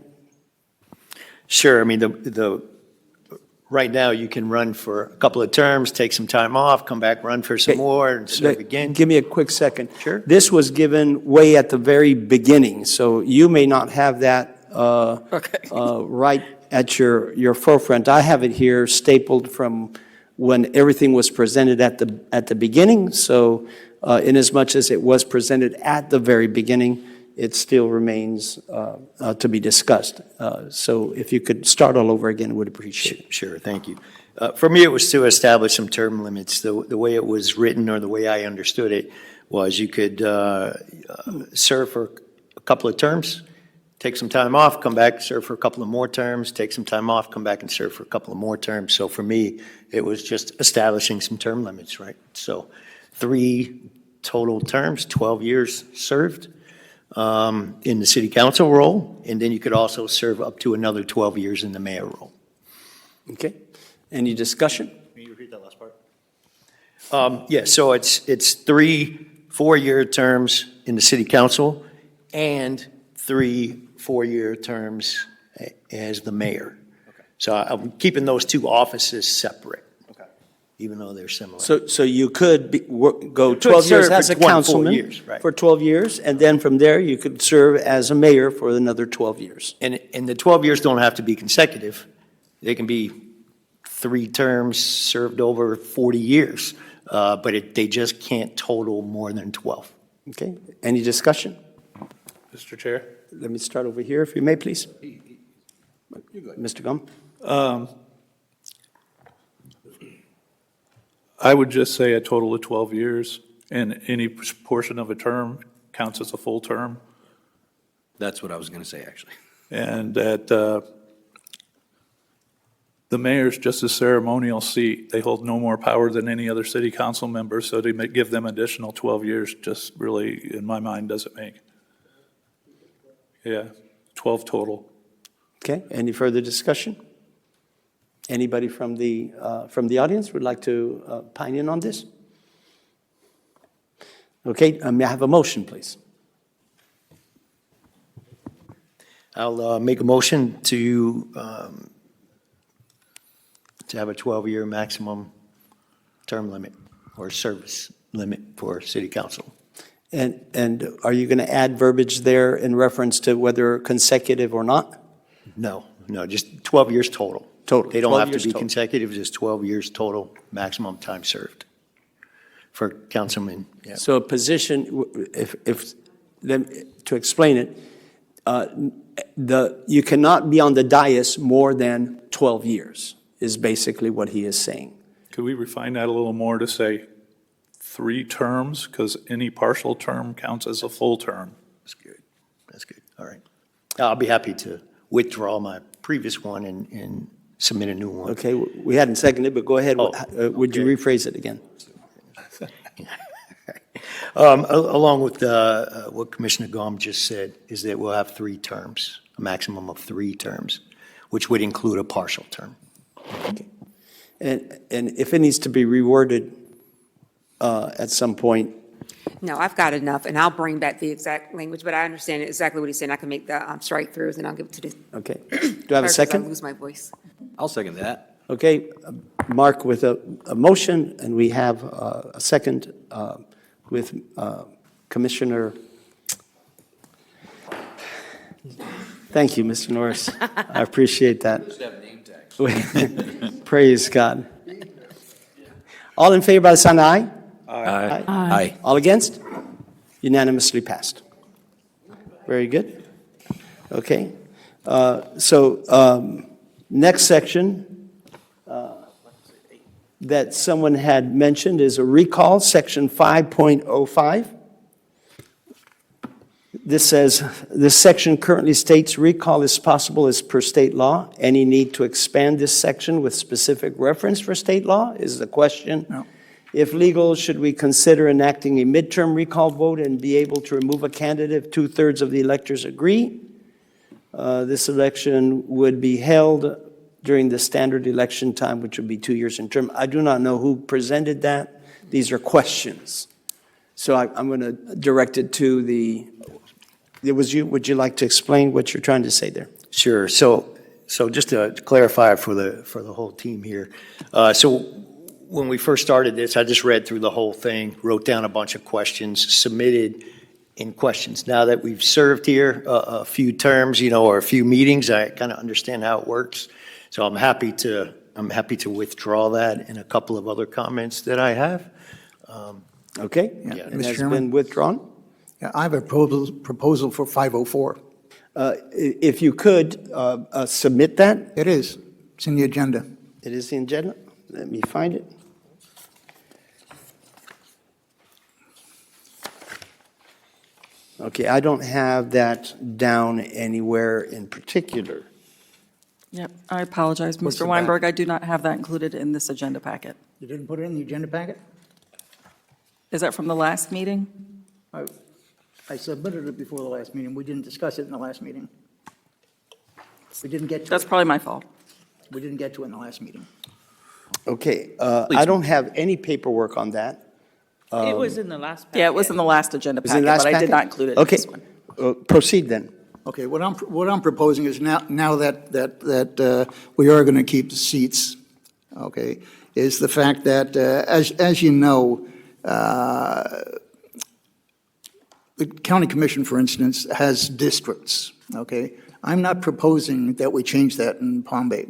Sure. I mean, right now, you can run for a couple of terms, take some time off, come back, run for some more, and serve again. Give me a quick second. Sure. This was given way at the very beginning, so you may not have that right at your forefront. I have it here stapled from when everything was presented at the beginning. So inasmuch as it was presented at the very beginning, it still remains to be discussed. So if you could start all over again, I would appreciate it. Sure, thank you. For me, it was to establish some term limits. The way it was written, or the way I understood it, was you could serve for a couple of terms, take some time off, come back, serve for a couple of more terms, take some time off, come back and serve for a couple of more terms. So for me, it was just establishing some term limits, right? So 3 total terms, 12 years served in the city council role, and then you could also serve up to another 12 years in the mayor role. Okay. Any discussion? Can you repeat that last part? Yeah, so it's 3 4-year terms in the city council and 3 4-year terms as the mayor. Okay. So I'm keeping those 2 offices separate. Okay. Even though they're similar. So you could go could 12 years serve as for a 4 councilman years, right. for 12 years, and then from there, you could serve as a mayor for another 12 years. And the 12 years don't have to be consecutive. They can be 3 terms served over 40 years, but they just can't total more than 12. Okay. Any discussion? Mr. Chair? Let me start over here, if you may, please. Mr. Gum? I would just say a total of 12 years, and any portion of a term counts as a full term. That's what I was going to say, actually. And that the mayor's just a ceremonial seat. They hold no more power than any other city council member, so to give them additional 12 years just really, in my mind, doesn't make. Yeah, 12 total. Okay. Any further discussion? Anybody from the audience would like to opine in on this? Okay. May I have a motion, please? I'll make a motion to have a 12-year maximum term limit or service limit for city council. And are you going to add verbiage there in reference to whether consecutive or not? No, just 12 years total. Total. They don't 12 have to years be total. consecutive, just 12 years total maximum time served for councilmen. Yeah. So a position, to explain it, you cannot be on the dais more than 12 years, is basically what he is saying. Could we refine that a little more to say 3 terms? Because any partial term counts as a full term. That's good. That's good. All right. I'll be happy to withdraw my previous one and submit a new one. Okay, we hadn't seconded, but go ahead. Would you okay. rephrase it again? Along with what Commissioner Gom just said, is that we'll have 3 terms, a maximum of 3 terms, which would include a partial term. Okay. And if it needs to be reworded at some point, No, I've got enough, and I'll bring back the exact language, but I understand exactly what he's saying. I can make the strike-throughs, and I'll give it to the okay. Do I have a clerk as I second? lose my voice. I'll second that. Okay, Mark with a motion, and we have a second with Commissioner. Thank you, Mr. Norris. I appreciate that. Praise God. All in favor by the sign of aye? Aye. Aye. All against? Unanimously passed. Very good. Okay. So next section that someone had mentioned is a recall, section 5.05. This says, this section currently states recall is possible as per state law. Any need to expand this section with specific reference for state law is the question. No. If legal, should we consider enacting a midterm recall vote and be able to remove a candidate if 2/3 of the electors agree? This election would be held during the standard election time, which would be 2 years in term. I do not know who presented that. These are questions. So I'm going to direct it to it was you. Would you like to explain what you're trying to say there? Sure. So just to clarify for the whole team here. So when we first started this, I just read through the whole thing, wrote down a bunch of questions, submitted in questions. Now that we've served here a few terms, or a few meetings, I kind of understand how it works. So I'm happy to withdraw that and a couple of other comments that I have. Okay? Yeah, It Mr. has Chairman? been withdrawn. Yeah, I have a proposal for 504. If you could submit that. It is. It's in the agenda. It is the agenda. Let me find it. Okay, I don't have that down anywhere in particular. Yep, I apologize, What's Mr. the back? Weinberg, I do not have that included in this agenda packet. You didn't put it in the agenda packet? Is that from the last meeting? I submitted it before the last meeting. We didn't discuss it in the last meeting. We didn't get to That's it. probably my fault. We didn't get to it in the last meeting. Okay, I don't have any paperwork on that. It was in the last packet. Yeah, it was in the last agenda Is it in packet, the last but I did packet? not include it in Okay. this one. Proceed then. Okay, what I'm proposing is now that we are going to keep the seats, okay, is the fact that, as you know, the county commission, for instance, has districts, okay? I'm not proposing that we change that in Palm Bay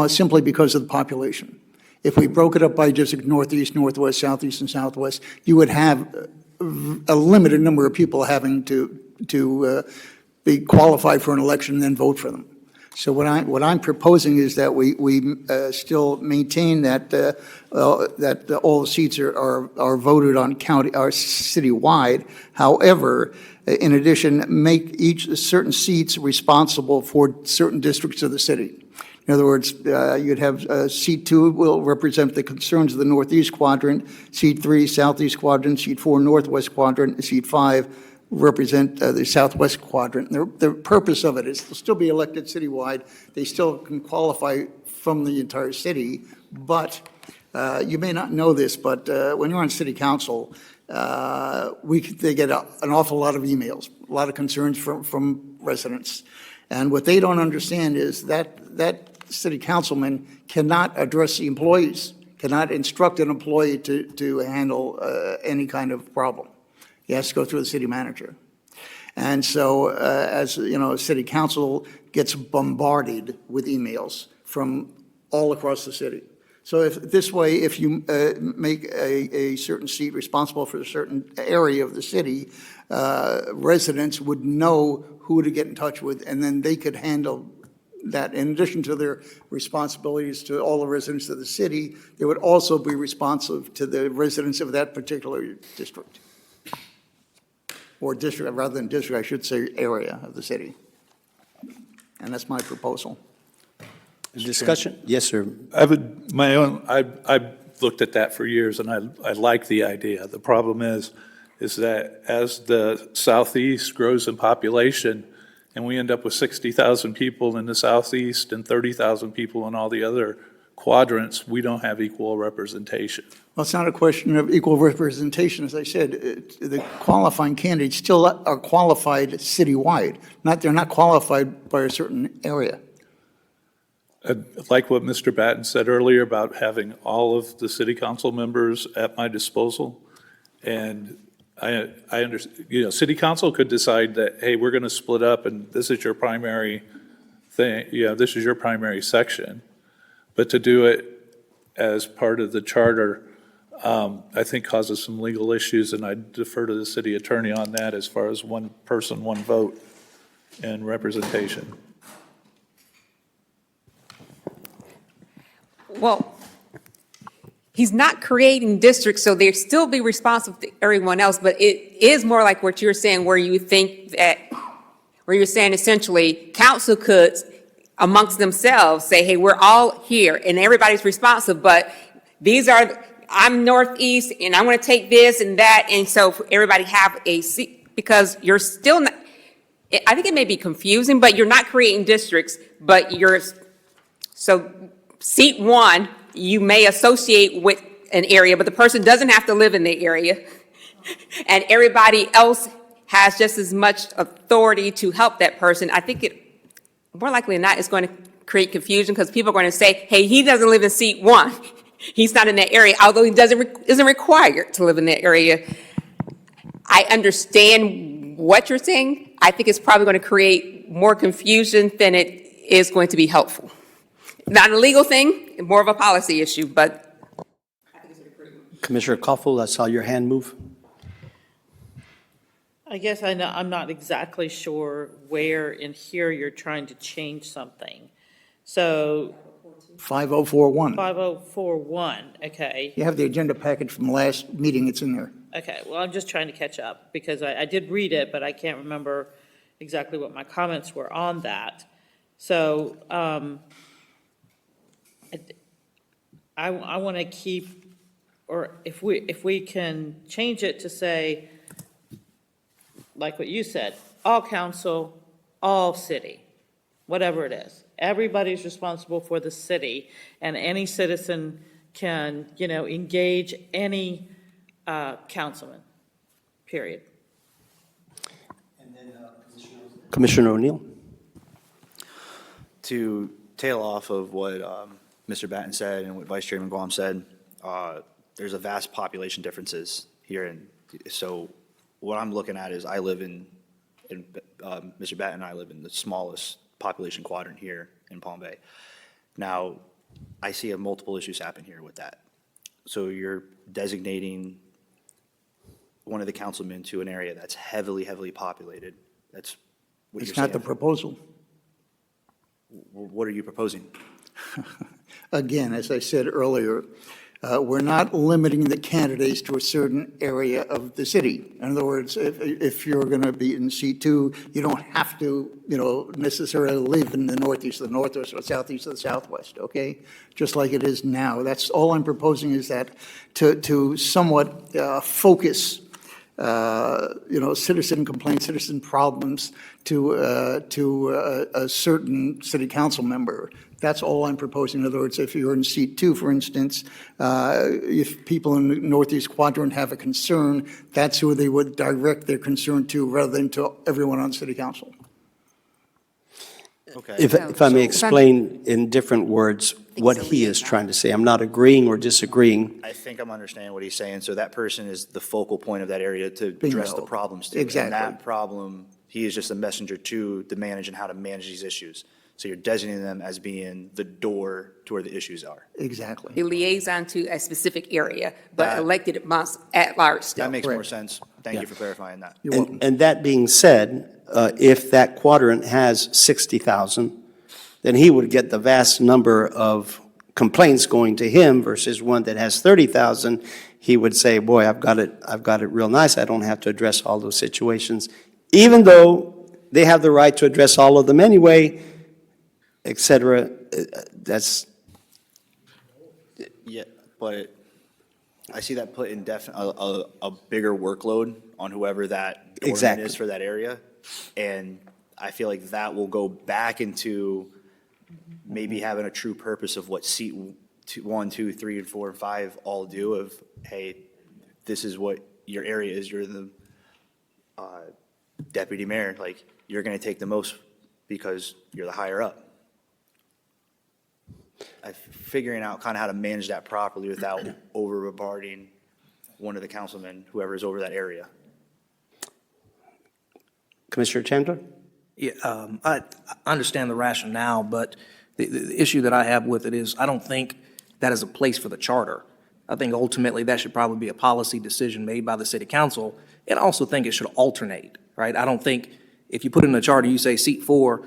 simply because of the population. If we broke it up by district, northeast, northwest, southeast, and southwest, you would have a limited number of people having to be qualified for an election and then vote for them. So what I'm proposing is that we still maintain that all the seats are voted on citywide. However, in addition, make each certain seats responsible for certain districts of the city. In other words, you'd have seat 2 will represent the concerns of the northeast quadrant, seat 3 southeast quadrant, seat 4 northwest quadrant, and seat 5 represent the southwest quadrant. The purpose of it is to still be elected citywide. They still can qualify from the entire city, but you may not know this, but when you're on city council, they get an awful lot of emails, a lot of concerns from residents. And what they don't understand is that city councilman cannot address the employees, cannot instruct an employee to handle any kind of problem. He has to go through the city manager. And so, as you know, city council gets bombarded with emails from all across the city. So if you make a certain seat responsible for a certain area of the city, residents would know who to get in touch with, and then they could handle that. In addition to their responsibilities to all the residents of the city, they would also be responsive to the residents of that particular district. Or district, rather than district, I should say area of the city. And that's my proposal. Discussion? Yes, sir. I've looked at that for years, and I like the idea. The problem is that as the southeast grows in population, and we end up with 60,000 people in the southeast and 30,000 people in all the other quadrants, we don't have equal representation. Well, it's not a question of equal representation. As I said, the qualifying candidates still are qualified citywide. They're not qualified by a certain area. Like what Mr. Batten said earlier about having all of the city council members at my disposal. And I understand, city council could decide that, hey, we're going to split up and this is your primary thing, this is your primary section. But to do it as part of the charter, I think causes some legal issues, and I defer to the city attorney on that as far as one person, one vote and representation. Well, he's not creating districts, so they still be responsible to everyone else, but it is more like what you're saying, where you think that, where you're saying essentially council could amongst themselves say, hey, we're all here and everybody's responsible, but these are, I'm Northeast and I want to take this and that, and so everybody have a seat, because you're still not, I think it may be confusing, but you're not creating districts, but you're, so seat 1, you may associate with an area, but the person doesn't have to live in the area. And everybody else has just as much authority to help that person. I think it, more likely than not, it's going to create confusion because people are going to say, hey, he doesn't live in seat 1. He's not in that area, although he isn't required to live in that area. I understand what you're saying. I think it's probably going to create more confusion than it is going to be helpful. Not a legal thing, more of a policy issue, but. Commissioner Koffel, I saw your hand move. I guess I'm not exactly sure where in here you're trying to change something. So 5041. 5041, okay. You have the agenda package from last meeting, it's in there. Okay, well, I'm just trying to catch up because I did read it, but I can't remember exactly what my comments were on that. So I want to keep, or if we can change it to say, like what you said, all council, all city, whatever it is. Everybody's responsible for the city, and any citizen can, engage any councilman, period. And then Commissioner O'Neill. To tail off of what Mr. Batten said and what Vice Chairman Guam said, there's a vast population differences here. And so what I'm looking at is I live in Mr. Batten and I live in the smallest population quadrant here in Palm Bay. Now, I see multiple issues happen here with that. So you're designating one of the councilmen to an area that's heavily, heavily populated. That's what you're It's not the saying. proposal. What are you proposing? Again, as I said earlier, we're not limiting the candidates to a certain area of the city. In other words, if you're going to be in seat 2, you don't have to, necessarily live in the northeast, the northwest, or southeast, or the southwest, okay? Just like it is now. That's all I'm proposing, is that to somewhat focus, citizen complaints, citizen problems to a certain city council member. That's all I'm proposing. In other words, if you're in seat 2, for instance, if people in the northeast quadrant have a concern, that's who they would direct their concern to, rather than to everyone on city council. Okay. If I may explain in different words what he is trying to say. I'm not agreeing or disagreeing. I think I'm understanding what he's saying. So that person is the focal point of that area to address the Bingo. problems to. Exactly. And that problem, he is just a messenger to the manage and how to manage these issues. So you're designating them as being the door to where the issues are. Exactly. The liaison to a specific area, but That- elected must at large still. That makes more Correct. sense. Thank you for clarifying that. You're welcome. And that being said, if that quadrant has 60,000, then he would get the vast number of complaints going to him versus one that has 30,000. He would say, boy, I've got it real nice. I don't have to address all those situations, even though they have the right to address all of them anyway, et cetera. That's, Yeah, but I see that put in a bigger workload on whoever that alderman Exactly. is for that area. And I feel like that will go back into maybe having a true purpose of what seat 1, 2, 3, and 4, and 5 all do of, hey, this is what your area is. You're the deputy mayor. Like, you're going to take the most because you're the higher up. Figuring out kind of how to manage that properly without over-bombarding one of the councilmen, whoever is over that area. Commissioner Chandler? Yeah, I understand the rationale, but the issue that I have with it is I don't think that is a place for the charter. I think ultimately that should probably be a policy decision made by the city council, and I also think it should alternate, right? I don't think if you put in the charter, you say seat 4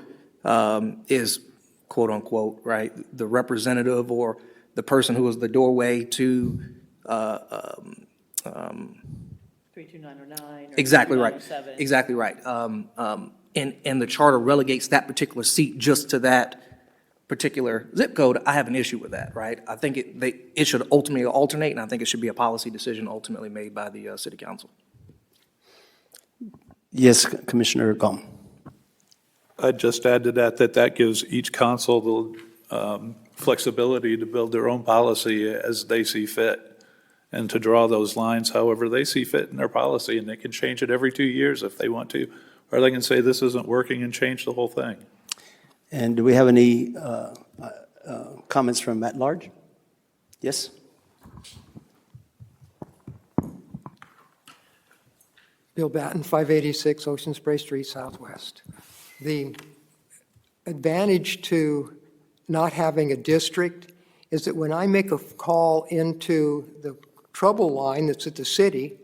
is quote unquote, right, the representative or the person who was the doorway to, 32909 or exactly right. 3907. Exactly right. And the charter relegates that particular seat just to that particular zip code. I have an issue with that, right? I think it should ultimately alternate, and I think it should be a policy decision ultimately made by the city council. Yes, Commissioner Gom. I'd just add to that, that gives each council the flexibility to build their own policy as they see fit and to draw those lines however they see fit in their policy, and they can change it every 2 years if they want to, or they can say this isn't working and change the whole thing. And do we have any comments from at large? Yes? Bill Batten, 586 Ocean Spray Street, Southwest. The advantage to not having a district is that when I make a call into the trouble line that's at the city,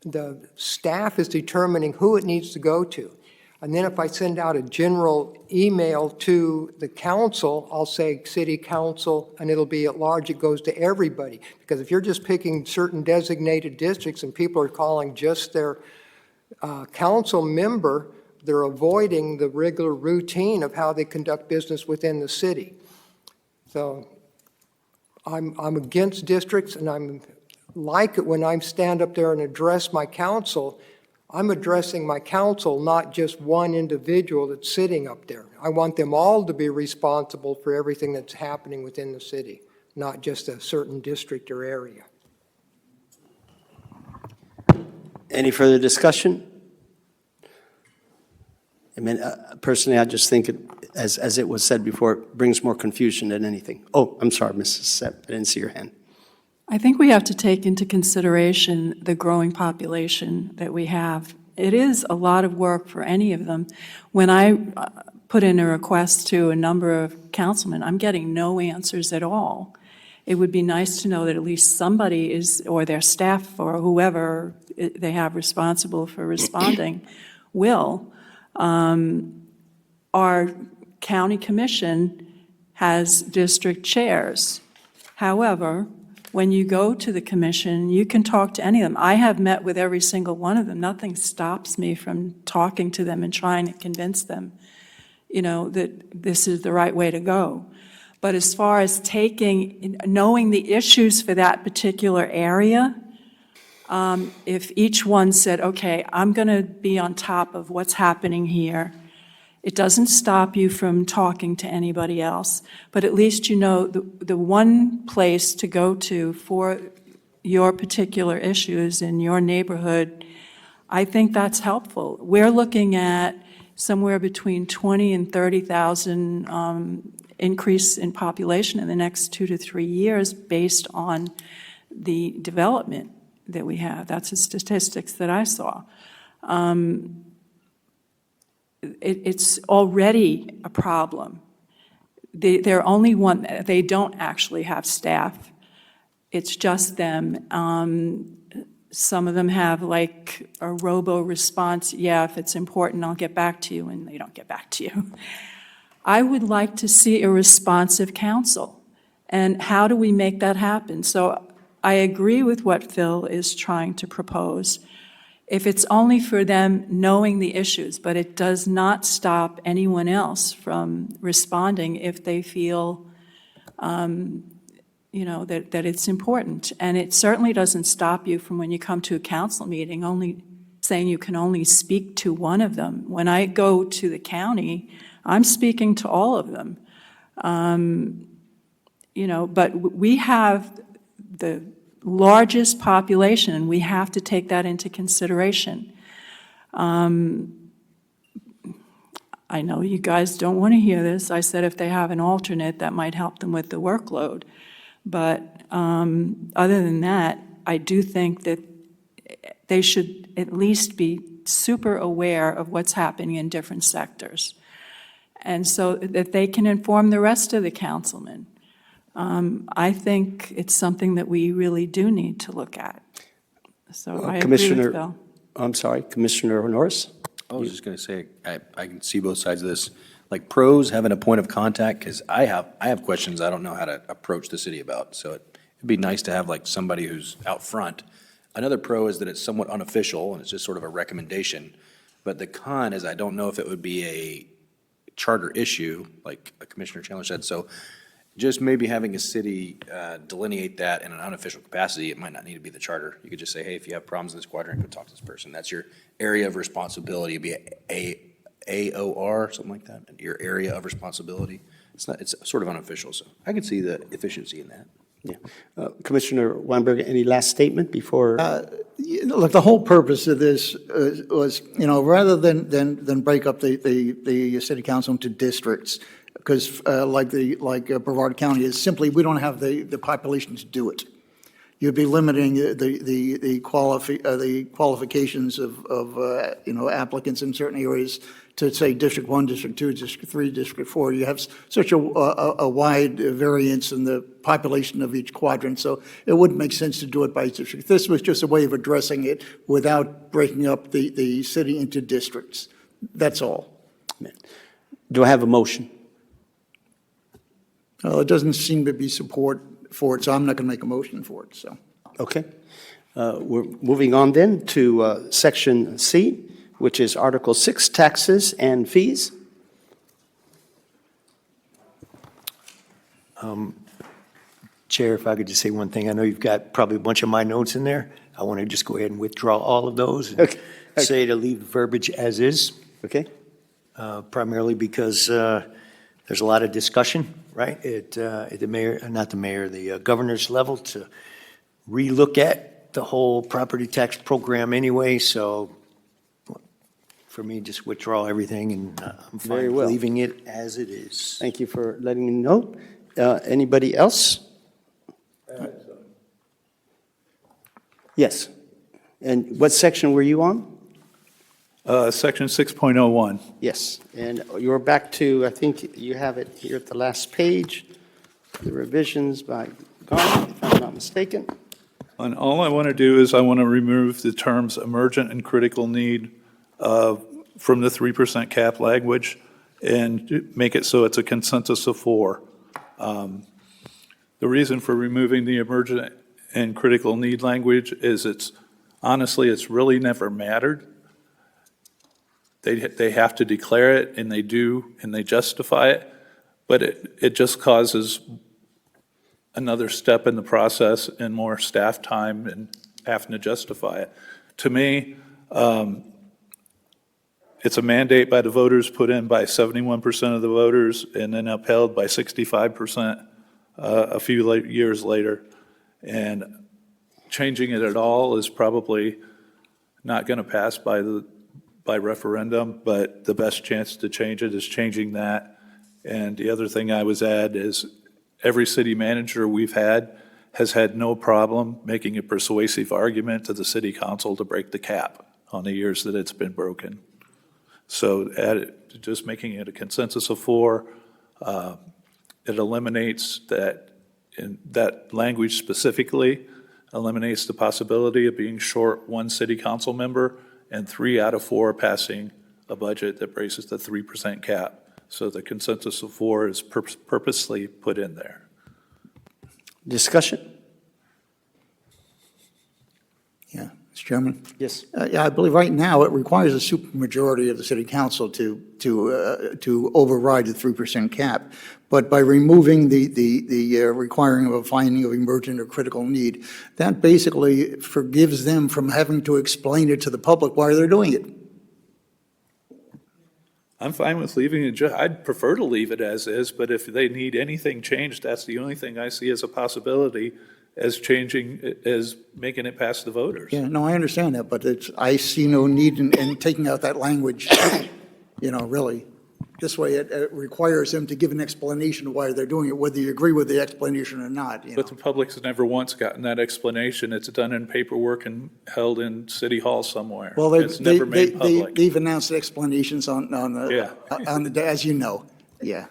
the staff is determining who it needs to go to. And then if I send out a general email to the council, I'll say city council, and it'll be at large, it goes to everybody. Because if you're just picking certain designated districts and people are calling just their council member, they're avoiding the regular routine of how they conduct business within the city. So I'm against districts, and I'm like it when I stand up there and address my council. I'm addressing my council, not just one individual that's sitting up there. I want them all to be responsible for everything that's happening within the city, not just a certain district or area. Any further discussion? I mean, personally, I just think, as it was said before, it brings more confusion than anything. Oh, I'm sorry, Mrs. Sepp, I didn't see your hand. I think we have to take into consideration the growing population that we have. It is a lot of work for any of them. When I put in a request to a number of councilmen, I'm getting no answers at all. It would be nice to know that at least somebody is, or their staff, or whoever they have responsible for responding, will. Our county commission has district chairs. However, when you go to the commission, you can talk to any of them. I have met with every single one of them. Nothing stops me from talking to them and trying to convince them, that this is the right way to go. But as far as knowing the issues for that particular area, if each one said, okay, I'm going to be on top of what's happening here, it doesn't stop you from talking to anybody else, but at least you know the one place to go to for your particular issues in your neighborhood. I think that's helpful. We're looking at somewhere between 20 and 30,000 increase in population in the next 2 to 3 years based on the development that we have. That's the statistics that I saw. It's already a problem. They're only one, they don't actually have staff. It's just them. Some of them have like a robo-response, yeah, if it's important, I'll get back to you, and they don't get back to you. I would like to see a responsive council. And how do we make that happen? So I agree with what Phil is trying to propose. If it's only for them knowing the issues, but it does not stop anyone else from responding if they feel, that it's important. And it certainly doesn't stop you from when you come to a council meeting, only saying you can only speak to one of them. When I go to the county, I'm speaking to all of them. But we have the largest population, and we have to take that into consideration. I know you guys don't want to hear this. I said if they have an alternate, that might help them with the workload. But other than that, I do think that they should at least be super aware of what's happening in different sectors, and so that they can inform the rest of the councilmen. I think it's something that we really do need to look at. So I agree with Bill. I'm sorry, Commissioner Norris? I was just going to say, I can see both sides of this. like pros having a point of contact, because I have questions I don't know how to approach the city about. So it'd be nice to have like somebody who's out front. Another pro is that it's somewhat unofficial and it's just sort of a recommendation. But the con is I don't know if it would be a charter issue, like Commissioner Chandler said. So just maybe having a city delineate that in an unofficial capacity, it might not need to be the charter. You could just say, hey, if you have problems in this quadrant, go talk to this person. That's your area of responsibility. It'd be AOR, something like that, your area of responsibility. It's sort of unofficial, so I could see the efficiency in that. Yeah. Commissioner Weinberg, any last statement before? Look, the whole purpose of this was, rather than break up the city council into districts, because like Brevard County is simply, we don't have the population to do it. You'd be limiting the qualifications of applicants in certain areas to say District 1, District 2, District 3, District 4. You have such a wide variance in the population of each quadrant, so it wouldn't make sense to do it by district. This was just a way of addressing it without breaking up the city into districts. That's all. Do I have a motion? Well, it doesn't seem to be support for it, so I'm not going to make a motion for it, so. Okay. We're moving on then to Section C, which is Article 6, Taxes and Fees. Chair, if I could just say one thing. I know you've got probably a bunch of my notes in there. I want to just go ahead and withdraw all of those and say to leave the verbiage as is. Okay. Primarily because there's a lot of discussion, right, at the mayor, not the mayor, the governor's level to relook at the whole property tax program anyway. So for me, just withdraw everything, and I'm Very fine well. leaving it as it is. Thank you for letting me know. Anybody else? Yes. And what section were you on? Section 6.01. Yes. And you're back to, I think you have it here at the last page, the revisions by Garland, if I'm not mistaken. And all I want to do is I want to remove the terms emergent and critical need from the 3% cap language and make it so it's a consensus of 4. The reason for removing the emergent and critical need language is honestly, it's really never mattered. They have to declare it, and they do, and they justify it, but it just causes another step in the process and more staff time and having to justify it. To me, it's a mandate by the voters, put in by 71% of the voters, and then upheld by 65% a few years later. And changing it at all is probably not going to pass by referendum, but the best chance to change it is changing that. And the other thing I would add is every city manager we've had has had no problem making a persuasive argument to the city council to break the cap on the years that it's been broken. So just making it a consensus of 4, it eliminates that language specifically, eliminates the possibility of being short 1 city council member and 3 out of 4 passing a budget that raises the 3% cap. So the consensus of 4 is purposely put in there. Discussion? Yeah, Mr. Chairman. Yes. Yeah, I believe right now it requires a supermajority of the city council to override the 3% cap. But by removing the requiring of a finding of emergent or critical need, that basically forgives them from having to explain it to the public why they're doing it. I'm fine with leaving it, I'd prefer to leave it as is, but if they need anything changed, that's the only thing I see as a possibility as making it past the voters. Yeah, no, I understand that, but I see no need in taking out that language, really. This way, it requires them to give an explanation of why they're doing it, whether you agree with the explanation or not. But the public's never once gotten that explanation. It's done in paperwork and held in City Hall somewhere. Well, It's never made public. they've announced explanations on the, as you know, yeah.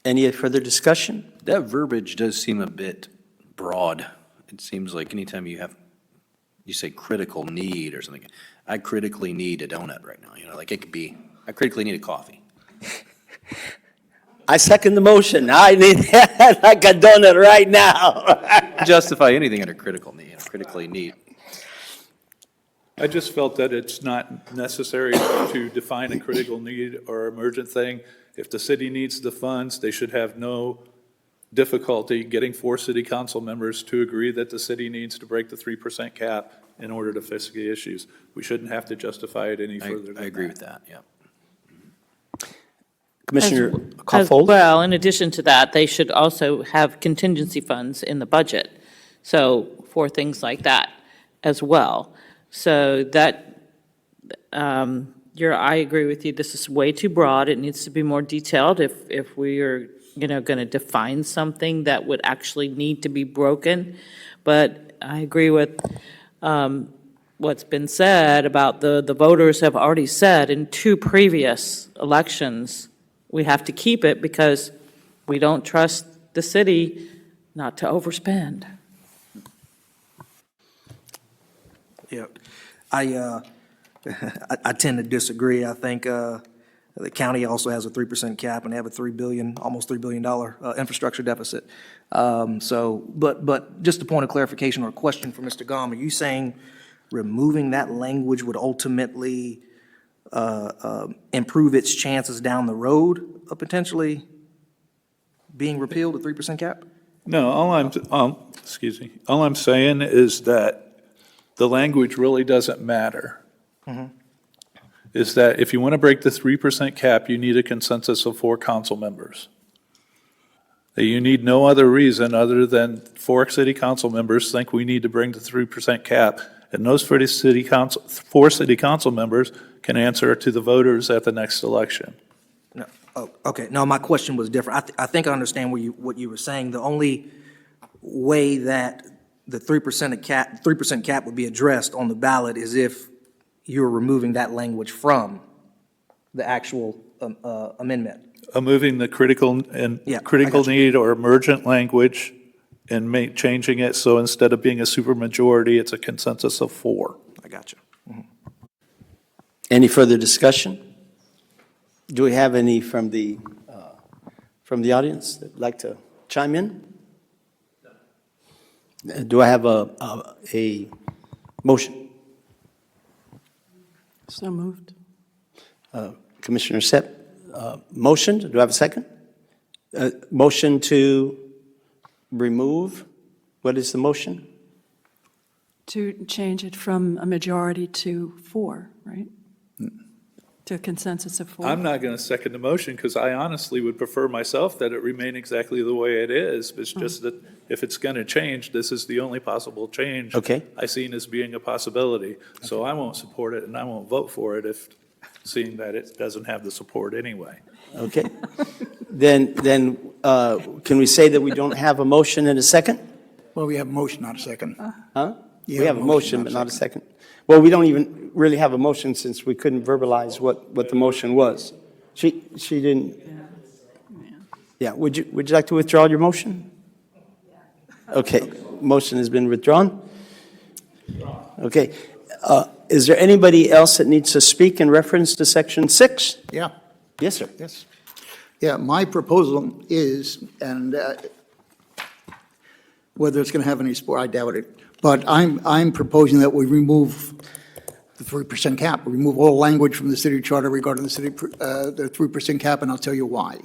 Any further discussion? That verbiage does seem a bit broad. It seems like anytime you have you say critical need or something. I critically need a donut right now, like it could be, I critically need a coffee. I second the motion. I need like a donut right now. Justify anything under critical need, critically need. I just felt that it's not necessary to define a critical need or emergent thing. If the city needs the funds, they should have no difficulty getting 4 city council members to agree that the city needs to break the 3% cap in order to fix the issues. We shouldn't have to justify it any further than I agree with that, yeah. Commissioner As Coffold? well, in addition to that, they should also have contingency funds in the budget, so for things like that as well. So that, I agree with you, this is way too broad, it needs to be more detailed if we are, going to define something that would actually need to be broken. But I agree with what's been said about the voters have already said in 2 previous elections, we have to keep it because we don't trust the city not to overspend. Yeah, I tend to disagree. I think the county also has a 3% cap, and they have a almost $3 billion infrastructure deficit. But just a point of clarification or a question for Mr. Gom, are you saying removing that language would ultimately improve its chances down the road of potentially being repealed, the 3% cap? No, all I'm saying is that the language really doesn't matter. Is that if you want to break the 3% cap, you need a consensus of 4 council members. That you need no other reason other than 4 city council members think we need to bring the 3% cap, and those 4 city council members can answer to the voters at the next election. No. Oh, okay. No, my question was different. I think I understand what you were saying. The only way that the 3% cap would be addressed on the ballot is if you're removing that language from the actual amendment. Moving the critical need or emergent language and changing it so instead of being a supermajority, it's a consensus of 4. I got you. Any further discussion? Do we have any from the audience that'd like to chime in? Do I have a motion? So moved. Commissioner Sepp, motioned. Do I have a second? Motion to remove. What is the motion? To change it from a majority to 4, right? To a consensus of 4. I'm not going to second the motion because I honestly would prefer myself that it remain exactly the way it is. It's just that if it's going to change, this is the only possible change I seen as being a possibility. So I won't support it and I won't vote for it if seeing that it doesn't have the support anyway. Okay. Then can we say that we don't have a motion and a second? Well, we have a motion, not a second. Huh? We have a motion, but not a second. Well, we don't even really have a motion since we couldn't verbalize what the motion was. She didn't. Yeah. Would you like to withdraw your motion? Okay. Motion has been withdrawn. Okay. Is there anybody else that needs to speak in reference to Section 6? Yeah. Yes, sir. Yes. Yeah, my proposal is, and whether it's going to have any support, I doubt it, but I'm proposing that we remove the 3% cap, remove all language from the city charter regarding the 3% cap, and I'll tell you why.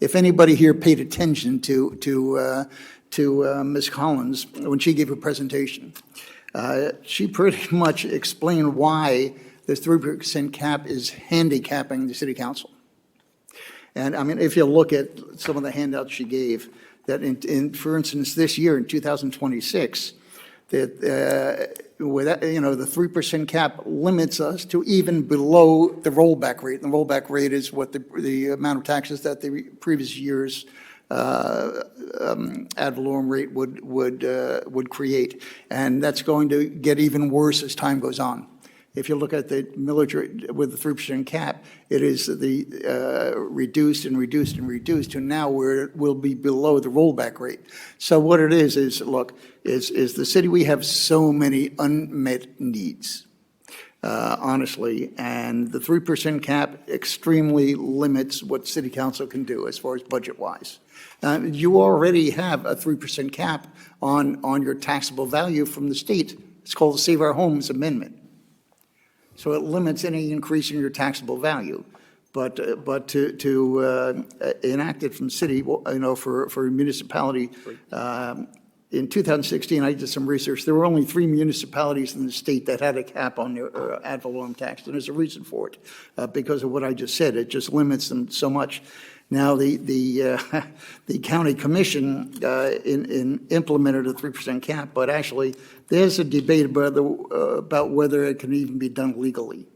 If anybody here paid attention to Ms. Collins when she gave her presentation, she pretty much explained why this 3% cap is handicapping the city council. And I mean, if you look at some of the handouts she gave, that for instance, this year in 2026, that with that, the 3% cap limits us to even below the rollback rate. And the rollback rate is what the amount of taxes that the previous year's ad valorem rate would create, and that's going to get even worse as time goes on. If you look at the millage rate with the 3% cap, it is the reduced and reduced and reduced to now where it will be below the rollback rate. So what it is look, is the city, we have so many unmet needs, honestly, and the 3% cap extremely limits what city council can do as far as budget-wise. You already have a 3% cap on your taxable value from the state. It's called the Save Our Homes Amendment. So it limits any increase in your taxable value. But to enact it from city, for a municipality, in 2016, I did some research. There were only 3 municipalities in the state that had a cap on their ad valorem tax, and there's a reason for it, because of what I just said. It just limits them so much. Now, the county commission implemented a 3% cap, but actually, there's a debate about whether it can even be done legally.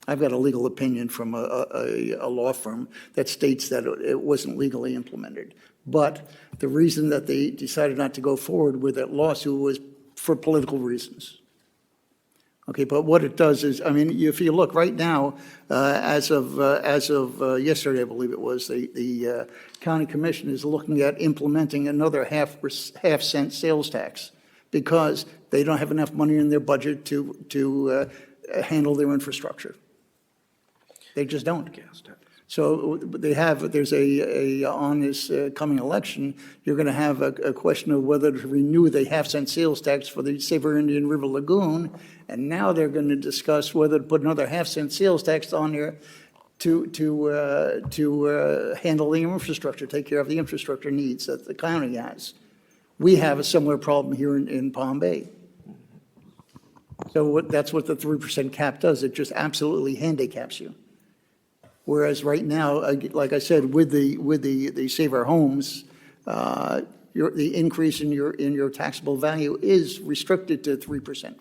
I've got a legal opinion from a law firm that states that it wasn't legally implemented. But the reason that they decided not to go forward with that lawsuit was for political reasons. Okay, but what it does is, I mean, if you look right now, as of yesterday, I believe it was, the county commission is looking at implementing another half-cent sales tax because they don't have enough money in their budget to handle their infrastructure. They just don't. So there's on this coming election, you're going to have a question of whether to renew the half-cent sales tax for the Sabre Indian River Lagoon, and now they're going to discuss whether to put another half-cent sales tax on there to handle the infrastructure, take care of the infrastructure needs that the county has. We have a similar problem here in Palm Bay. So that's what the 3% cap does. It just absolutely handicaps you. Whereas right now, like I said, with the Save Our Homes, the increase in your taxable value is restricted to 3%.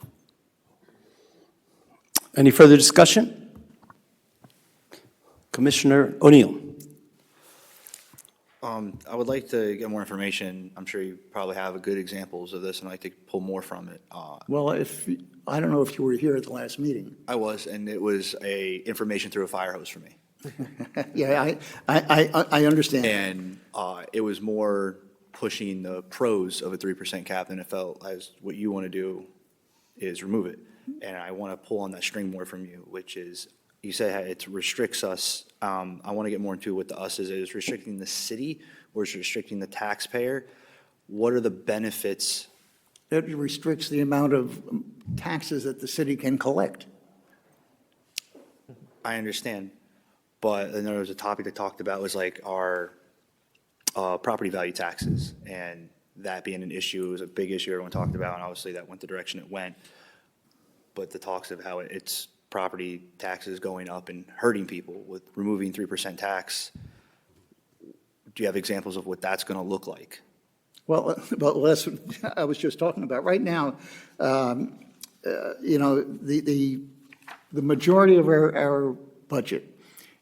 Any further discussion? Commissioner O'Neill. I would like to get more information. I'm sure you probably have good examples of this, and I'd like to pull more from it. Well, I don't know if you were here at the last meeting. I was, and it was information through a fire hose for me. Yeah, I understand. And it was more pushing the pros of a 3% cap than it felt as what you want to do is remove it. And I want to pull on that string more from you, which is, you say it restricts us. I want to get more into what the us is. Is it restricting the city or is it restricting the taxpayer? What are the benefits? It restricts the amount of taxes that the city can collect. I understand. But then there was a topic that talked about was like our property value taxes, and that being an issue, was a big issue everyone talked about, and obviously that went the direction it went. But the talks of how it's property taxes going up and hurting people with removing 3% tax, do you have examples of what that's going to look like? Well, that's what I was just talking about. Right now, the majority of our budget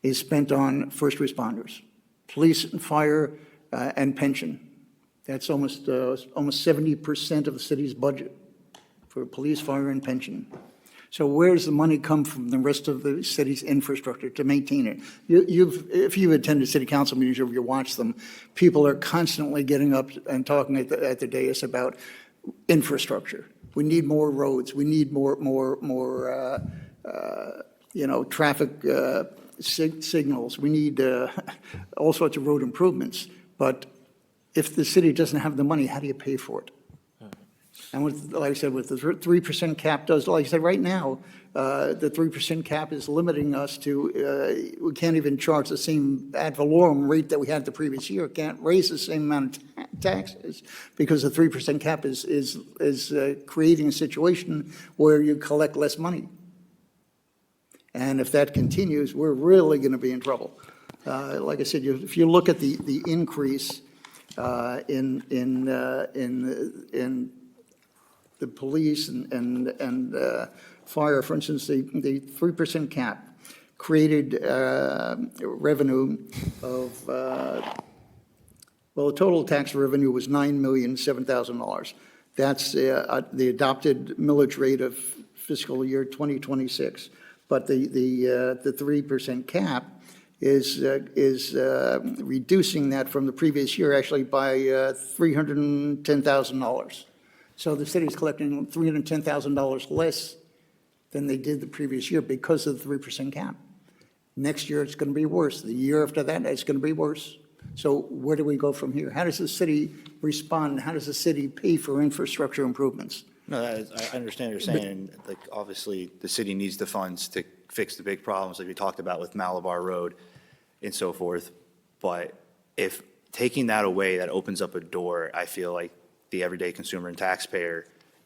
is spent on first responders, police and fire, and pension. That's almost 70% of the city's budget for police, fire, and pension. So where does the money come from the rest of the city's infrastructure to maintain it? If you've attended city council meetings or if you watch them, people are constantly getting up and talking at the dais about infrastructure. We need more roads. We need more traffic signals. We need all sorts of road improvements. But if the city doesn't have the money, how do you pay for it? And like I said, with the 3% cap does, like I said, right now, the 3% cap is limiting us to, we can't even charge the same ad valorem rate that we had the previous year. Can't raise the same amount of taxes because the 3% cap is creating a situation where you collect less money. And if that continues, we're really going to be in trouble. Like I said, if you look at the increase in the police and fire, for instance, the 3% cap created revenue of, the total tax revenue was $9,007,000. That's the adopted millage rate of fiscal year 2026. But the 3% cap is reducing that from the previous year actually by $310,000. So the city's collecting $310,000 less than they did the previous year because of the 3% cap. Next year, it's going to be worse. The year after that, it's going to be worse. So where do we go from here? How does the city respond? How does the city pay for infrastructure improvements? No, I understand what you're saying. Like, obviously, the city needs the funds to fix the big problems like we talked about with Malabar Road and so forth. But if taking that away, that opens up a door, I feel like the everyday consumer and taxpayer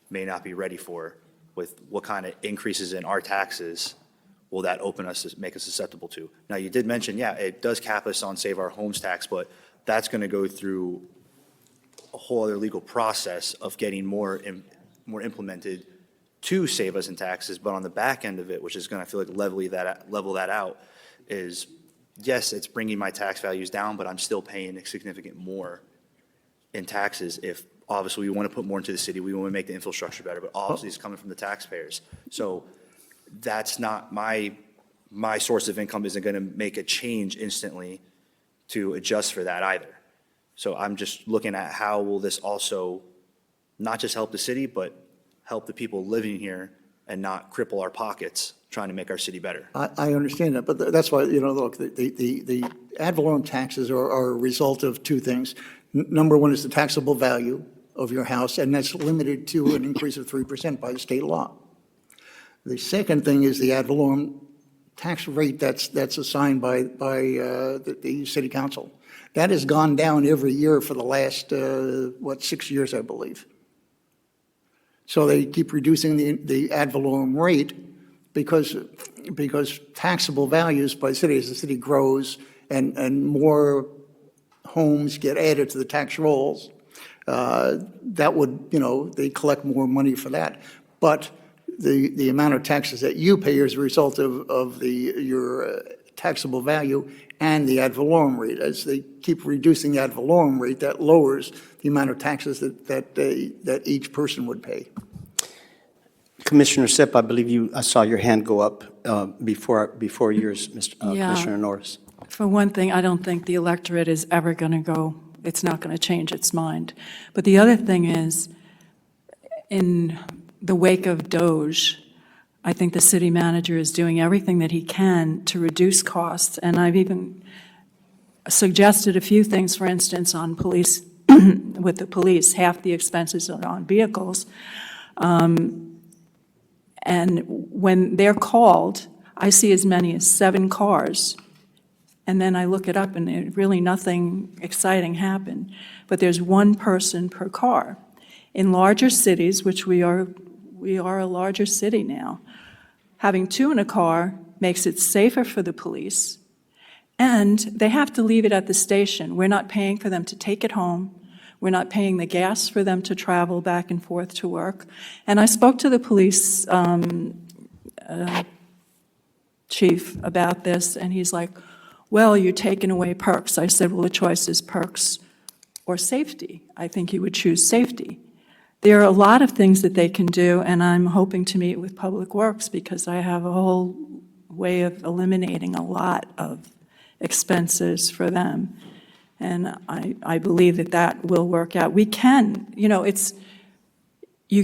may not be ready for, with what kind of increases in our taxes will that open us, make us susceptible to. Now, you did mention, yeah, it does cap us on Save Our Homes tax, but that's going to go through a whole other legal process of getting more implemented to save us in taxes. But on the back end of it, which is going to, I feel like, level that out, is yes, it's bringing my tax values down, but I'm still paying significant more in taxes if obviously we want to put more into the city, we want to make the infrastructure better, but obviously it's coming from the taxpayers. So that's not my source of income isn't going to make a change instantly to adjust for that either. So I'm just looking at how will this also not just help the city, but help the people living here and not cripple our pockets trying to make our city better. I understand that, but that's why, look, the ad valorem taxes are a result of two things. Number one is the taxable value of your house, and that's limited to an increase of 3% by state law. The second thing is the ad valorem tax rate that's assigned by the city council. That has gone down every year for the last, 6 years, I believe. So they keep reducing the ad valorem rate because taxable values by the city, as the city grows and more homes get added to the tax rolls, that would, they collect more money for that. But the amount of taxes that you pay is a result of your taxable value and the ad valorem rate. As they keep reducing the ad valorem rate, that lowers the amount of taxes that each person would pay. Commissioner Sipp, I believe I saw your hand go up before yours, Commissioner Norris. For one thing, I don't think the electorate is ever going to go, it's not going to change its mind. But the other thing is, in the wake of Doge, I think the city manager is doing everything that he can to reduce costs. And I've even suggested a few things, for instance, on police, with the police, half the expenses are on vehicles. And when they're called, I see as many as 7 cars. And then I look it up and really nothing exciting happened. But there's 1 person per car. In larger cities, which we are a larger city now, having 2 in a car makes it safer for the police. And they have to leave it at the station. We're not paying for them to take it home. We're not paying the gas for them to travel back and forth to work. And I spoke to the police chief about this, and he's like, well, you're taking away perks. I said, well, the choice is perks or safety. I think you would choose safety. There are a lot of things that they can do, and I'm hoping to meet with Public Works because I have a whole way of eliminating a lot of expenses for them. And I believe that will work out. We can, you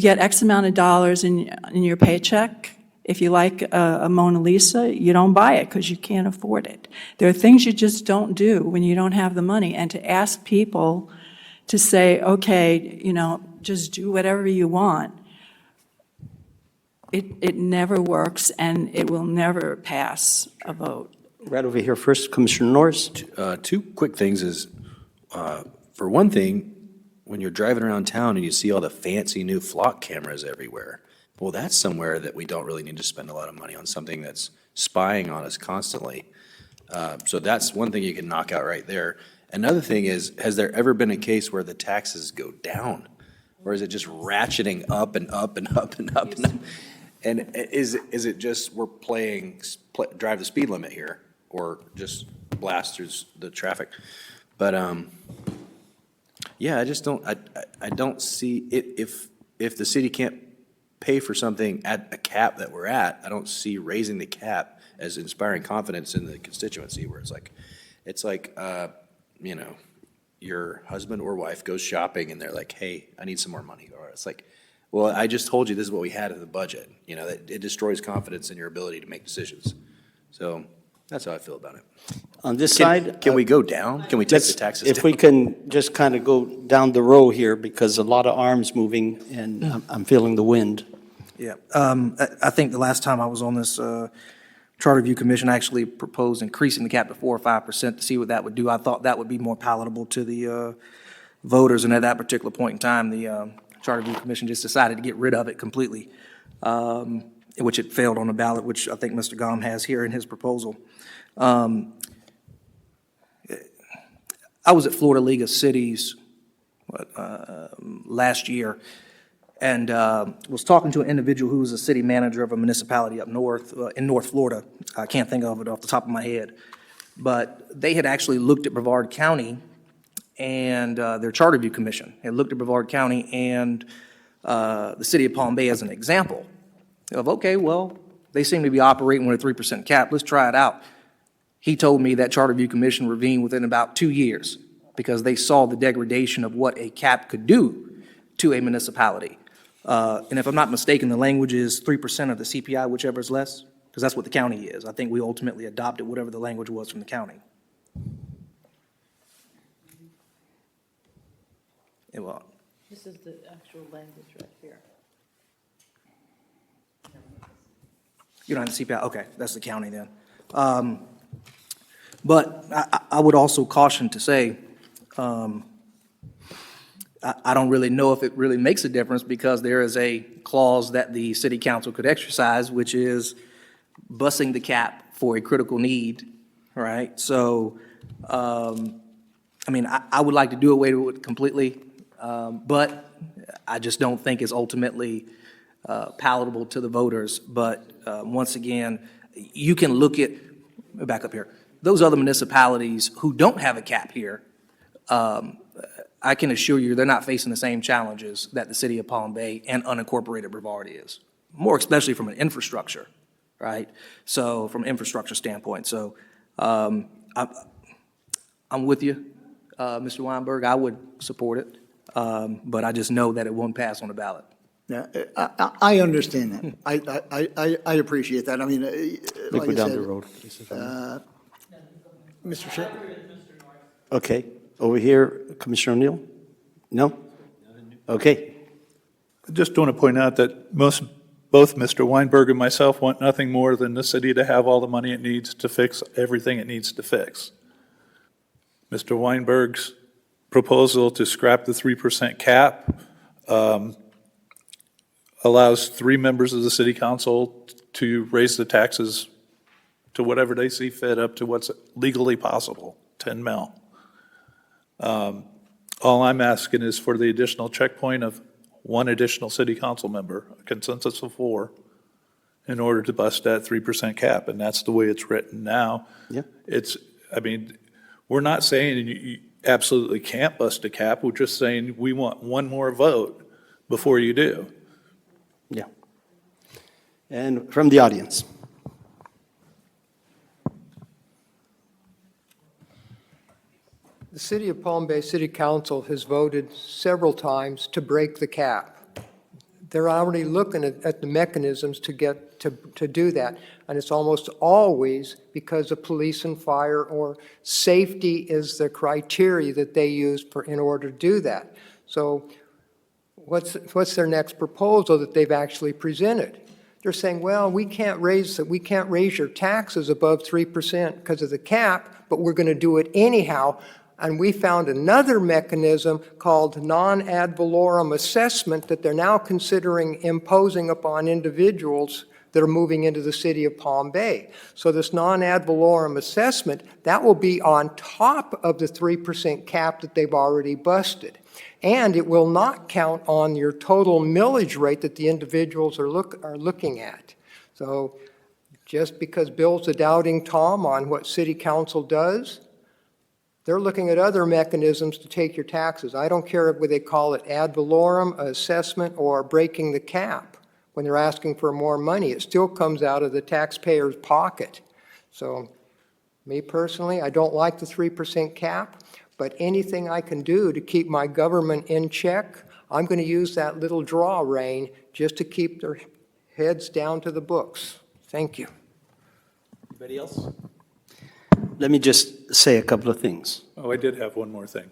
get X amount of dollars in your paycheck. If you like a Mona Lisa, you don't buy it because you can't afford it. There are things you just don't do when you don't have the money. And to ask people to say, okay, just do whatever you want, it never works and it will never pass a vote. Right over here first, Commissioner Norris. 2 quick things is, for one thing, when you're driving around town and you see all the fancy new flock cameras everywhere, well, that's somewhere that we don't really need to spend a lot of money on, something that's spying on us constantly. So that's one thing you can knock out right there. Another thing is, has there ever been a case where the taxes go down? Or is it just ratcheting up and up and up and up and up? And is it just we're drive the speed limit here, or just blast through the traffic? But yeah, I just don't. I don't see it if the city can't pay for something at a cap that we're at, I don't see raising the cap as inspiring confidence in the constituency, where it's like, you know, your husband or wife goes shopping and they're like, hey, I need some more money. Or it's like, well, I just told you this is what we had in the budget. You know, that it destroys confidence in your ability to make decisions. So that's how I feel about it. On this side. Can we go down? Can we take the taxes down? If we can just kind of go down the row here, because a lot of arms moving, and I'm feeling the wind. Yeah, I think the last time I was on this Charter Review Commission, I actually proposed increasing the cap to 4 or 5% to see what that would do. I thought that would be more palatable to the voters, and at that particular point in time, the Charter Review Commission just decided to get rid of it completely, which it failed on the ballot, which I think Mr. Gom has here in his proposal. I was at Florida League of Cities last year, and was talking to an individual who was a city manager of a municipality up north, in North Florida. I can't think of it off the top of my head. But they had actually looked at Brevard County and their Charter Review Commission had looked at Brevard County and the city of Palm Bay as an example of, okay, well, they seem to be operating with a 3% cap. Let's try it out. He told me that Charter Review Commission revened within about 2 years because they saw the degradation of what a cap could do to a municipality. And if I'm not mistaken, the language is 3% of the CPI, whichever is less, because that's what the county is. I think we ultimately adopted whatever the language was from the county. Well, This is the actual language right here. you don't have the CPI, okay, that's the county then. But I would also caution to say, I don't really know if it really makes a difference because there is a clause that the city council could exercise, which is busing the cap for a critical need, right? So, I mean, I would like to do away with it completely, but I just don't think it's ultimately palatable to the voters. But once again, you can look at, back up here, those other municipalities who don't have a cap here, I can assure you they're not facing the same challenges that the city of Palm Bay and unincorporated Brevard is, more especially from an infrastructure, right? So from an infrastructure standpoint. So I'm with you, Mr. Weinberg. I would support it, but I just know that it won't pass on the ballot. Yeah, I understand that. I appreciate that. I mean, like I down said, the road. Mr. Chair. Okay, over here, Commissioner O'Neill? No? Okay. I just want to point out that both Mr. Weinberg and myself want nothing more than the city to have all the money it needs to fix everything it needs to fix. Mr. Weinberg's proposal to scrap the 3% cap allows 3 members of the city council to raise the taxes to whatever they see fit up to what's legally possible, 10 mil. All I'm asking is for the additional checkpoint of 1 additional city council member, a consensus of 4, in order to bust that 3% cap, and that's the way it's written now. Yeah. I mean, we're not saying you absolutely can't bust a cap, we're just saying we want 1 more vote before you do. Yeah. And from the audience? The City of Palm Bay City Council has voted several times to break the cap. They're already looking at the mechanisms to get to do that, and it's almost always because of police and fire or safety is the criteria that they use in order to do that. So what's their next proposal that they've actually presented? They're saying, well, we can't raise your taxes above 3% because of the cap, but we're going to do it anyhow. And we found another mechanism called non-ad valorem assessment that they're now considering imposing upon individuals that are moving into the city of Palm Bay. So this non-ad valorem assessment, that will be on top of the 3% cap that they've already busted. And it will not count on your total millage rate that the individuals are looking at. So just because Bill's a doubting Tom on what city council does, they're looking at other mechanisms to take your taxes. I don't care whether they call it ad valorem assessment or breaking the cap. when they're asking for more money. It still comes out of the taxpayer's pocket. So me personally, I don't like the 3% cap, but anything I can do to keep my government in check, I'm going to use that little draw rein just to keep their heads down to the books. Thank you. Anybody else? Let me just say a couple of things. Oh, I did have one more thing.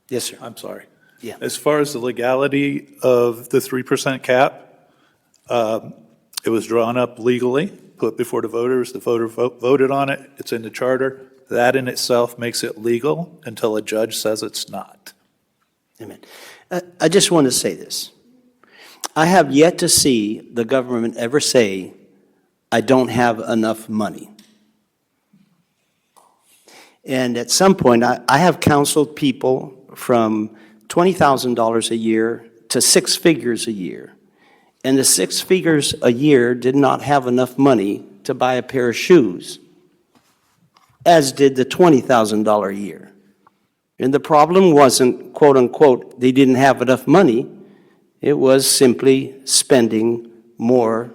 Yes, sir. I'm sorry. Yeah. As far as the legality of the 3% cap, it was drawn up legally, put before the voters, the voter voted on it, it's in the charter. That in itself makes it legal until a judge says it's not. Amen. I just want to say this. I have yet to see the government ever say, I don't have enough money. And at some point, I have counseled people from $20,000 a year to 6 figures a year. And the 6 figures a year did not have enough money to buy a pair of shoes, as did the $20,000 a year. And the problem wasn't, quote unquote, they didn't have enough money. It was simply spending more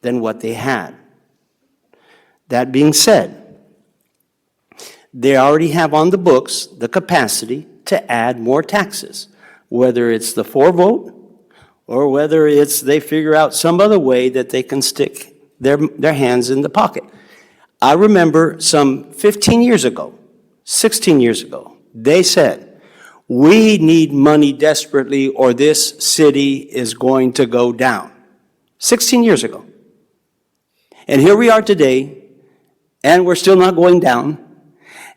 than what they had. That being said, they already have on the books the capacity to add more taxes, whether it's the 4 vote or whether it's they figure out some other way that they can stick their hands in the pocket. I remember some 15 years ago, 16 years ago, they said, we need money desperately or this city is going to go down. 16 years ago. And here we are today, and we're still not going down,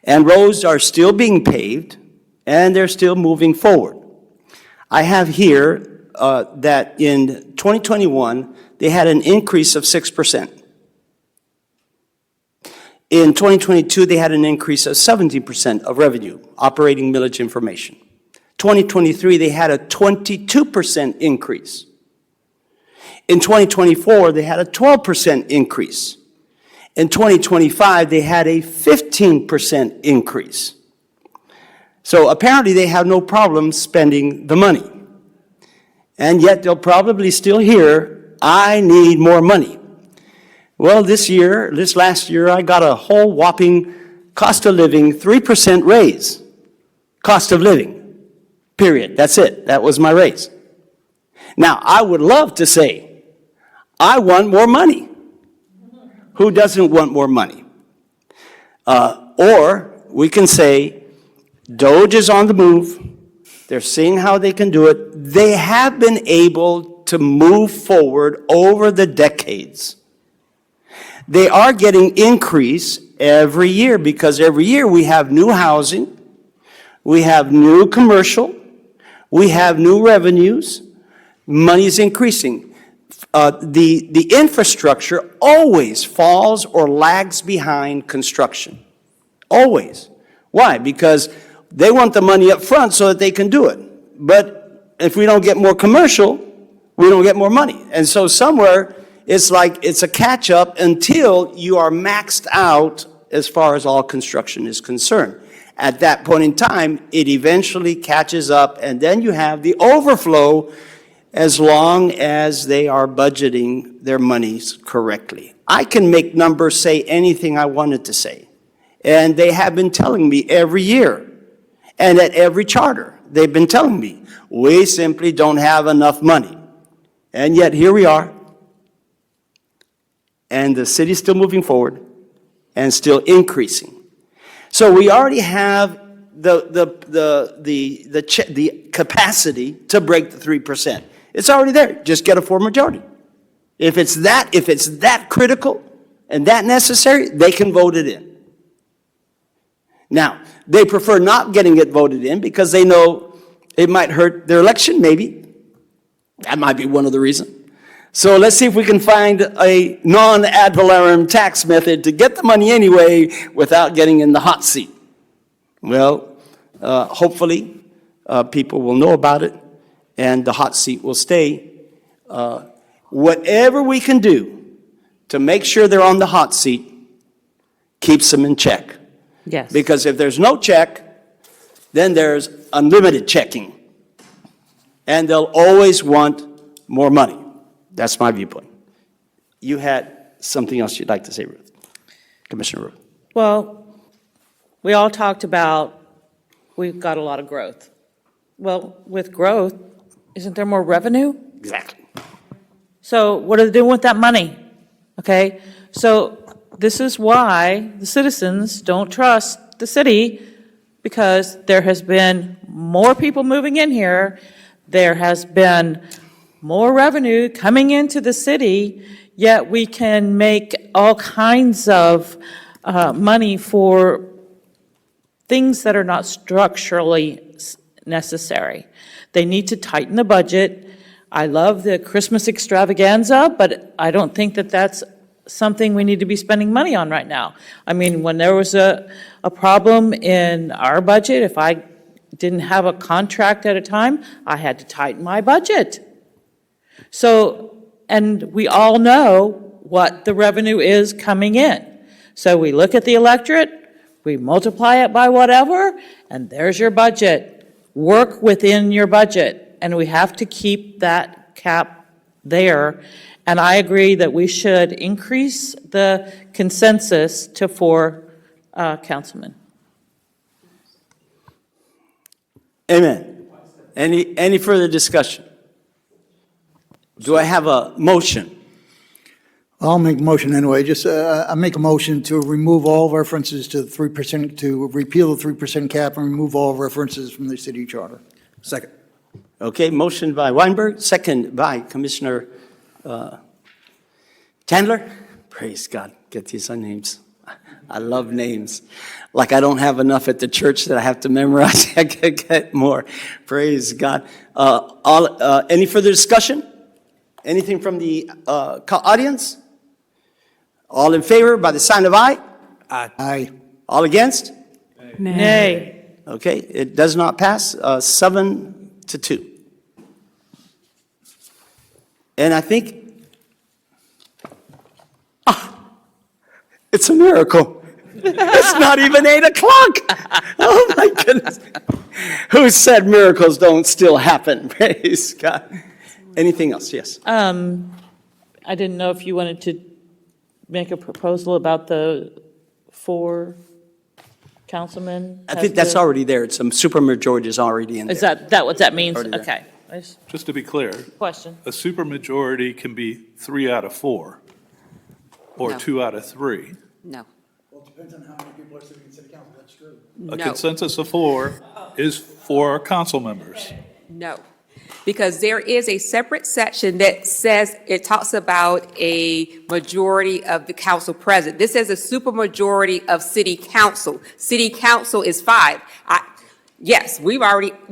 and roads are still being paved, and they're still moving forward. I have here that in 2021, they had an increase of 6%. In 2022, they had an increase of 17% of revenue, operating millage information. 2023, they had a 22% increase. In 2024, they had a 12% increase. In 2025, they had a 15% increase. So apparently they have no problem spending the money. And yet they'll probably still hear, I need more money. Well, this last year, I got a whole whopping cost of living 3% raise. Cost of living, period. That's it. That was my raise. Now, I would love to say, I want more money. Who doesn't want more money? Or we can say, DOGE is on the move. They're seeing how they can do it. They have been able to move forward over the decades. They are getting increase every year because every year we have new housing, we have new commercial, we have new revenues, money's increasing. The infrastructure always falls or lags behind construction. Always. Why? Because they want the money up front so that they can do it. But if we don't get more commercial, we don't get more money. And so somewhere it's like it's a catch-up until you are maxed out as far as all construction is concerned. At that point in time, it eventually catches up, and then you have the overflow as long as they are budgeting their monies correctly. I can make numbers say anything I wanted to say. And they have been telling me every year, and at every charter, they've been telling me, we simply don't have enough money. And yet here we are, and the city's still moving forward and still increasing. So we already have the capacity to break the 3%. It's already there. Just get a 4 majority. If it's that critical and that necessary, they can vote it in. Now, they prefer not getting it voted in because they know it might hurt their election, maybe. That might be one of the reasons. So let's see if we can find a non-ad valorem tax method to get the money anyway without getting in the hot seat. Well, hopefully people will know about it and the hot seat will stay. Whatever we can do to make sure they're on the hot seat keeps them in check. Yes. Because if there's no check, then there's unlimited checking. And they'll always want more money. That's my viewpoint. You had something else you'd like to say, Ruth? Commissioner Ruth? Well, we all talked about we've got a lot of growth. Well, with growth, isn't there more revenue? Exactly. So what are they doing with that money? Okay, so this is why the citizens don't trust the city, because there has been more people moving in here. There has been more revenue coming into the city, yet we can make all kinds of money for things that are not structurally necessary. They need to tighten the budget. I love the Christmas extravaganza, but I don't think that that's something we need to be spending money on right now. I mean, when there was a problem in our budget, if I didn't have a contract at a time, I had to tighten my budget. So, and we all know what the revenue is coming in. So we look at the electorate, we multiply it by whatever, and there's your budget. Work within your budget, and we have to keep that cap there. And I agree that we should increase the consensus to 4 councilmen. Amen. Any further discussion? Do I have a motion? I'll make a motion anyway. Just, I make a motion to remove all references to 3%, to repeal the 3% cap and remove all references from the city charter. Second. Okay, motion by Weinberg, second by Commissioner Chandler. Praise God, get these names. I love names. Like I don't have enough at the church that I have to memorize. I can get more. Praise God. Any further discussion? Anything from the audience? All in favor by the sign of aye? Aye. All against? Nay. Okay, it does not pass, 7-2. And I think, it's a miracle. It's not even 8 o'clock. Oh my goodness. Who said miracles don't still happen? Praise God. Anything else? Yes. I didn't know if you wanted to make a proposal about the 4 councilmen. I think that's already there. It's a supermajority is already in there. Is that what that means? Already there. Okay. Nice Just to be clear, question. a supermajority can be 3 out of 4 or No. 2 out of 3. No. Well, it depends on how many people are sitting in city council, that's true. A No. consensus of 4 is 4 council members. No, because there is a separate section that says, it talks about a majority of the council present. This says a supermajority of city council. City council is 5. Yes, we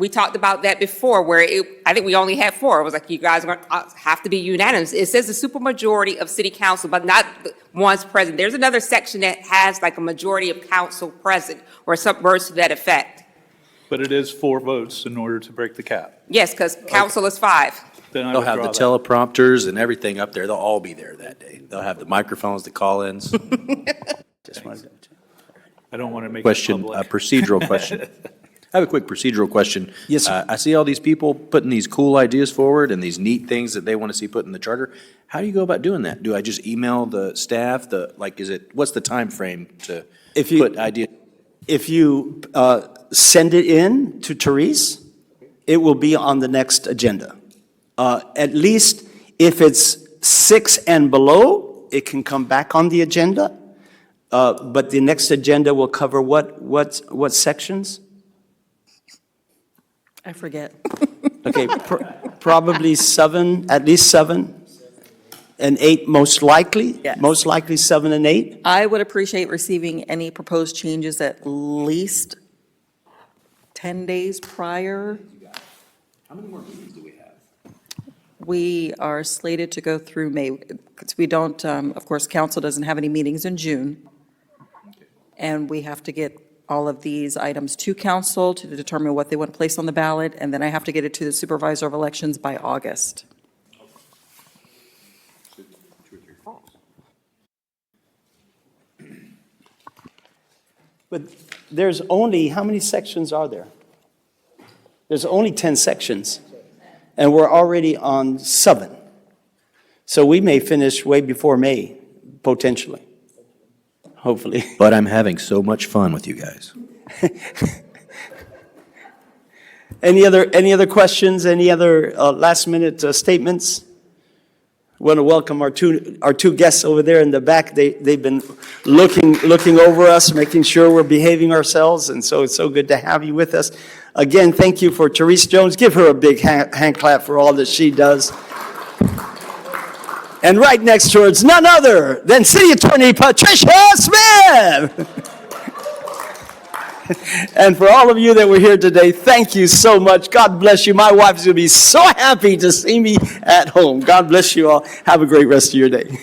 talked about that before, where I think we only had 4. It was like, you guys are going to have to be unanimous. It says a supermajority of city council, but not the ones present. There's another section that has like a majority of council present, or some words to that effect. But it is 4 votes in order to break the cap. Yes, because council is 5. Then I They'll have the withdraw that. teleprompters and everything up there. They'll all be there that day. They'll have the microphones, the call-ins. Just wanted to- I don't want to make it Question, a public. procedural question. I have a quick procedural question. Yes, sir. I see all these people putting these cool ideas forward and these neat things that they want to see put in the charter. How do you go about doing that? Do I just email the staff, what's the time frame to If you- put ideas? If you send it in to Therese, it will be on the next agenda. At least if it's 6 and below, it can come back on the agenda. But the next agenda will cover what sections? I forget. Okay, probably 7, at least 7 and 8 most likely. Yes. Most likely 7 and 8. I would appreciate receiving any proposed changes at least 10 days prior. How many more meetings do we have? We are slated to go through May, because we don't, of course, council doesn't have any meetings in June. And we have to get all of these items to council to determine what they want to place on the ballot, and then I have to get it to the supervisor of elections by August. But there's only, how many sections are there? There's only 10 sections, and we're already on 7. So we may finish way before May, potentially, hopefully. But I'm having so much fun with you guys. Any other questions, any other last-minute statements? Want to welcome our two guests over there in the back. They've been looking over us, making sure we're behaving ourselves, and so it's so good to have you with us. Again, thank you for Therese Jones. Give her a big hand clap for all that she does. And right next to her is none other than City Attorney Patricia Smith. And for all of you that were here today, thank you so much. God bless you. My wife is going to be so happy to see me at home. God bless you all. Have a great rest of your day.